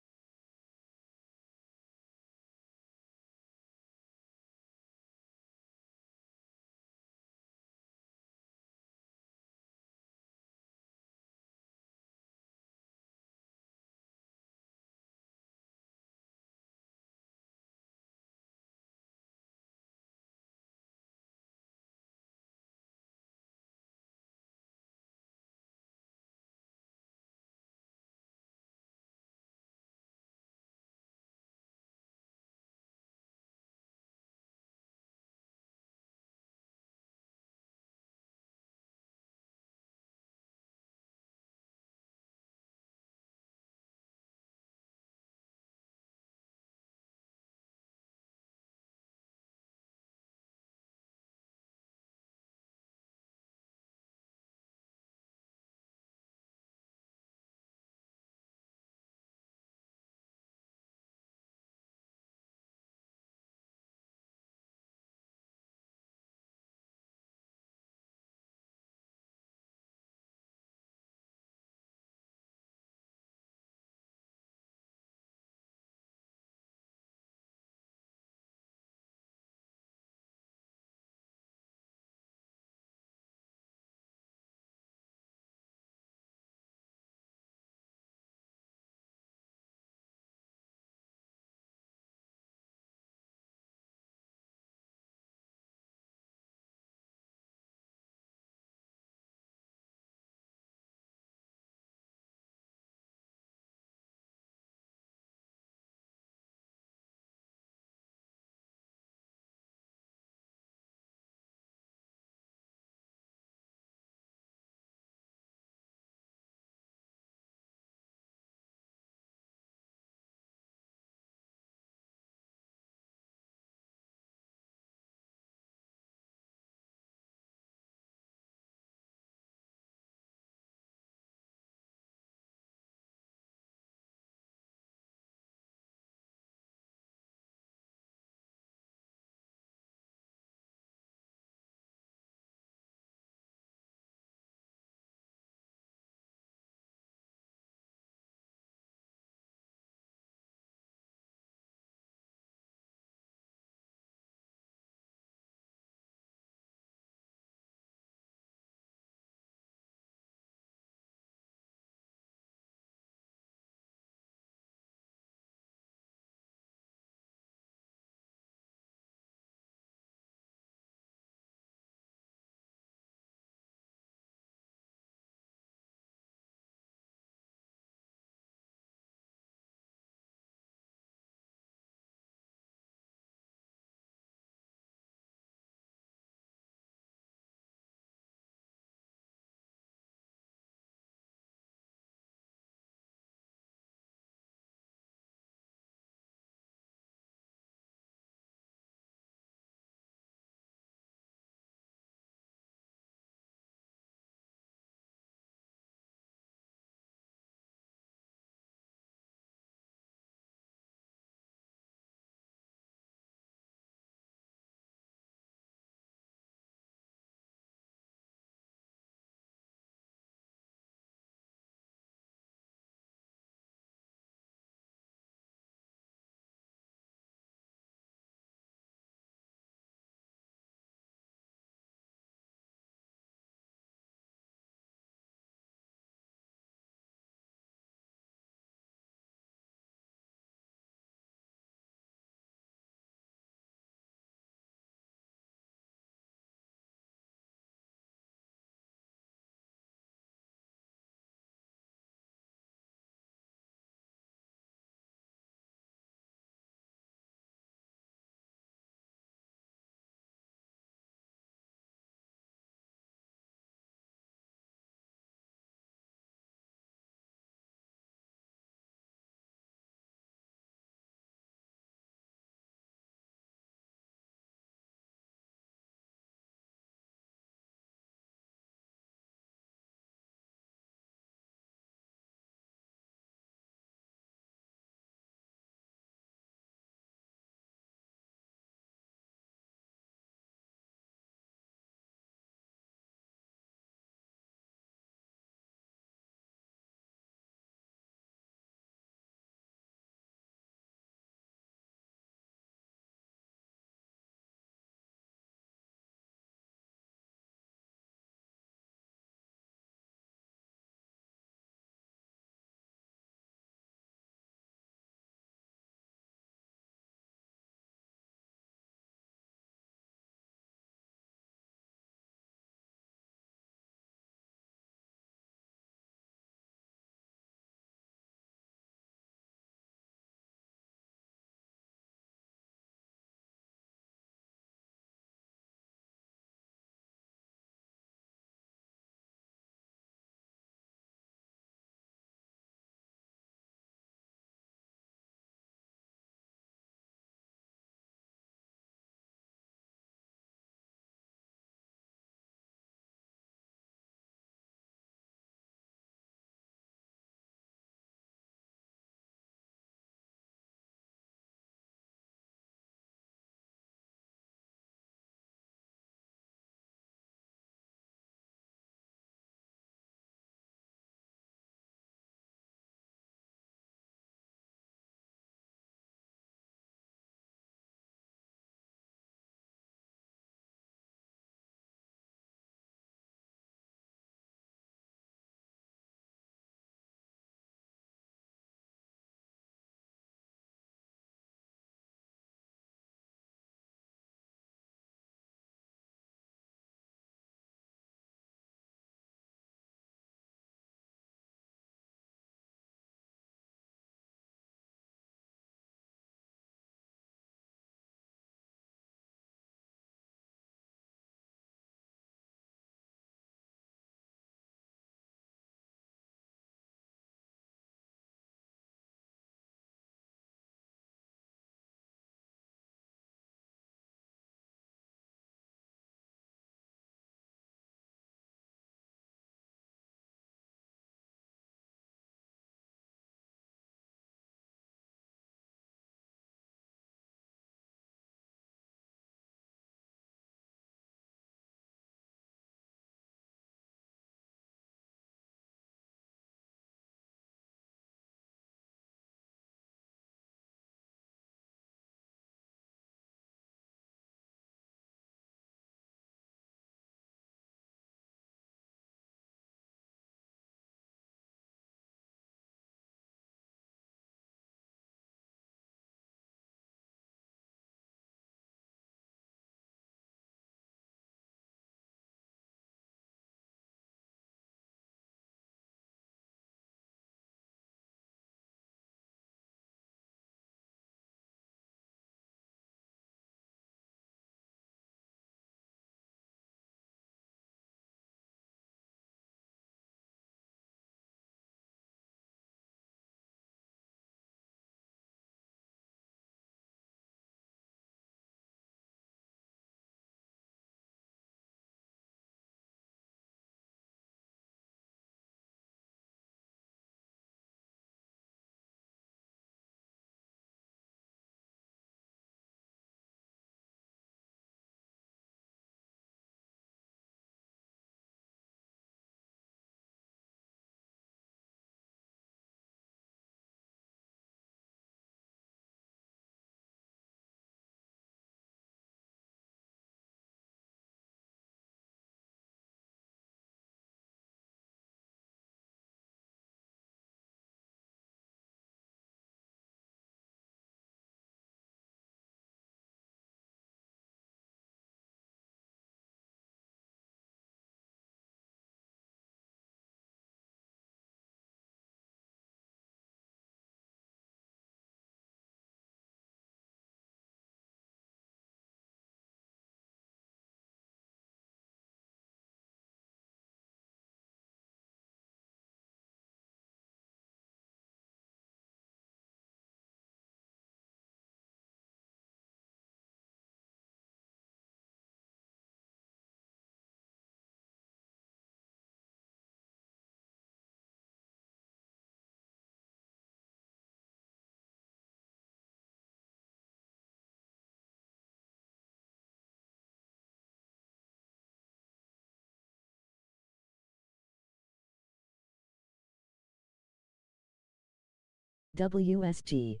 WSG.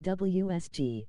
WSG.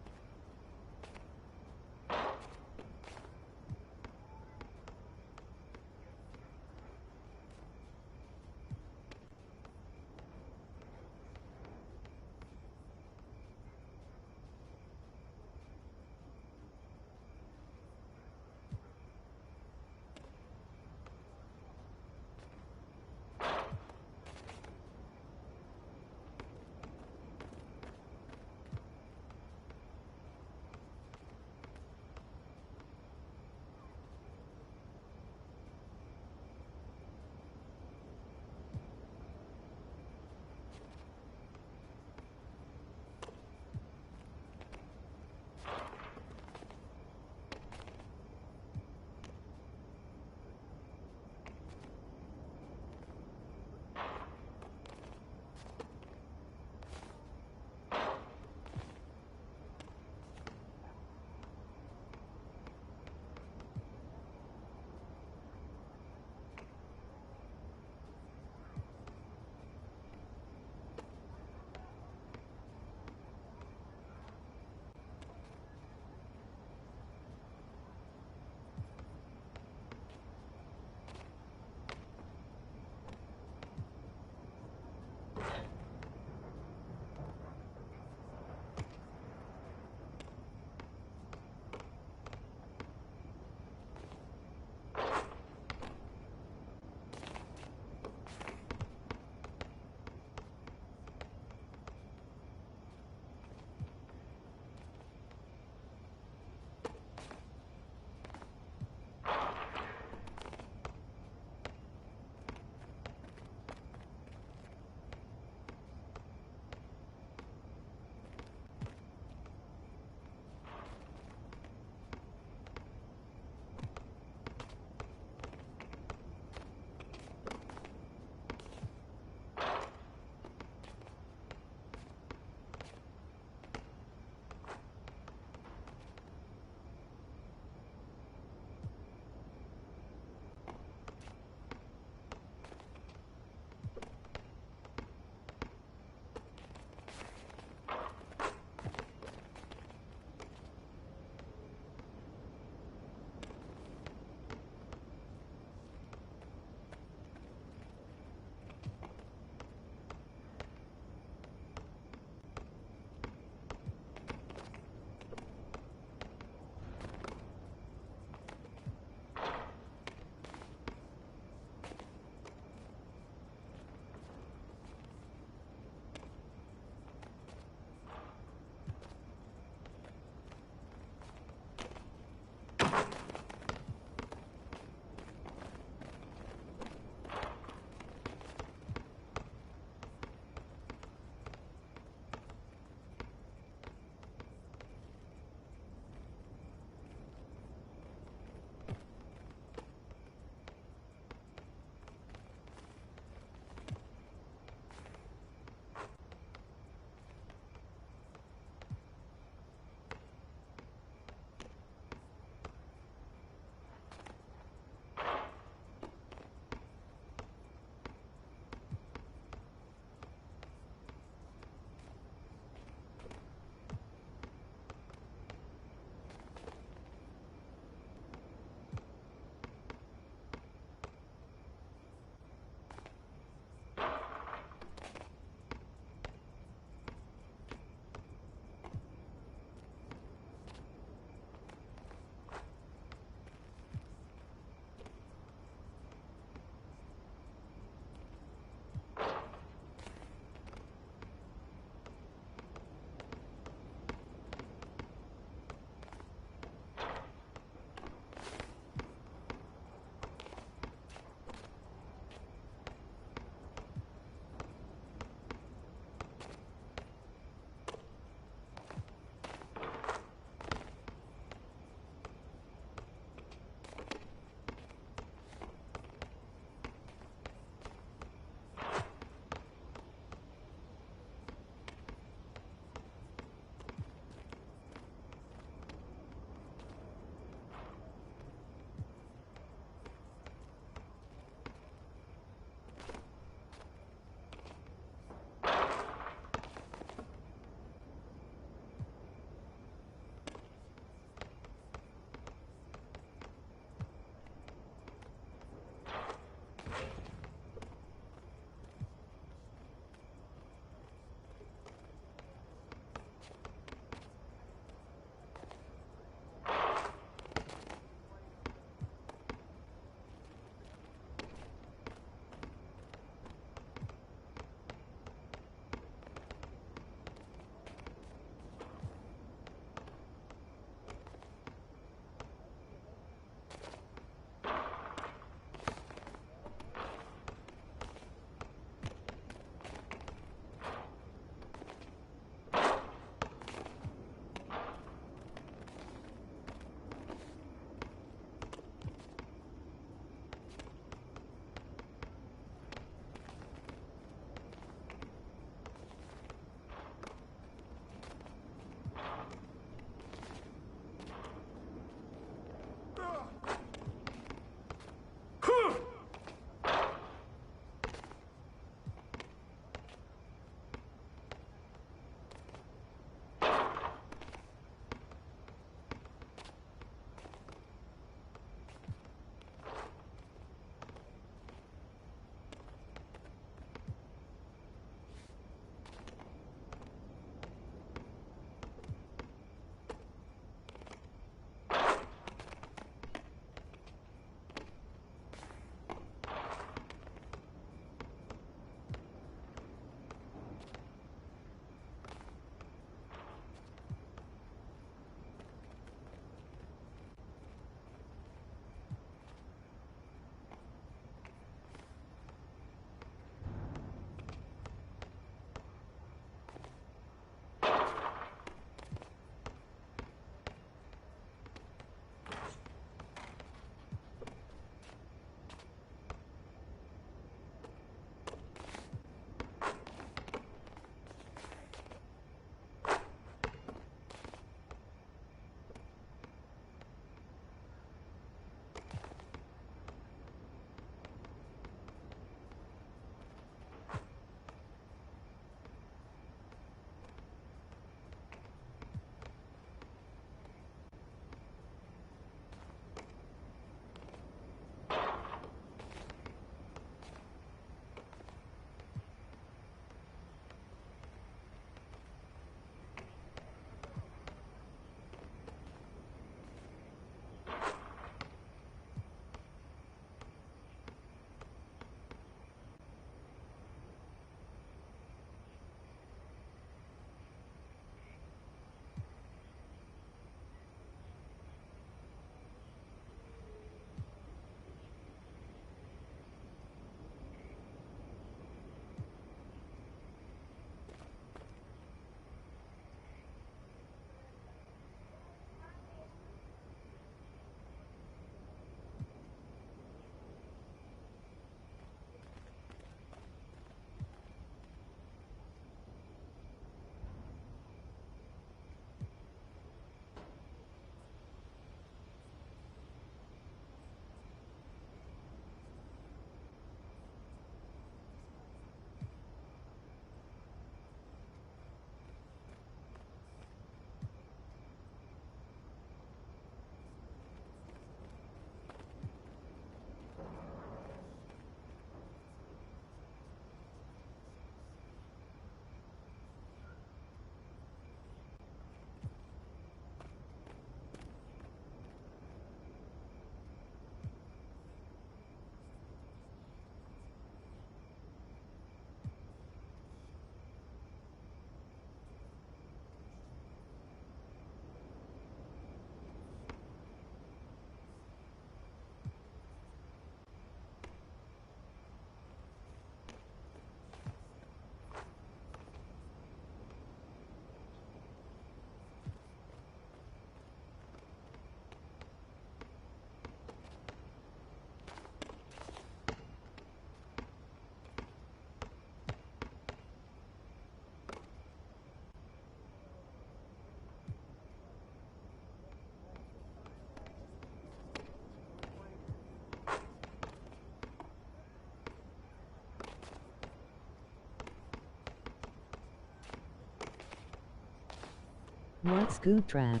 What's Scoot Trap?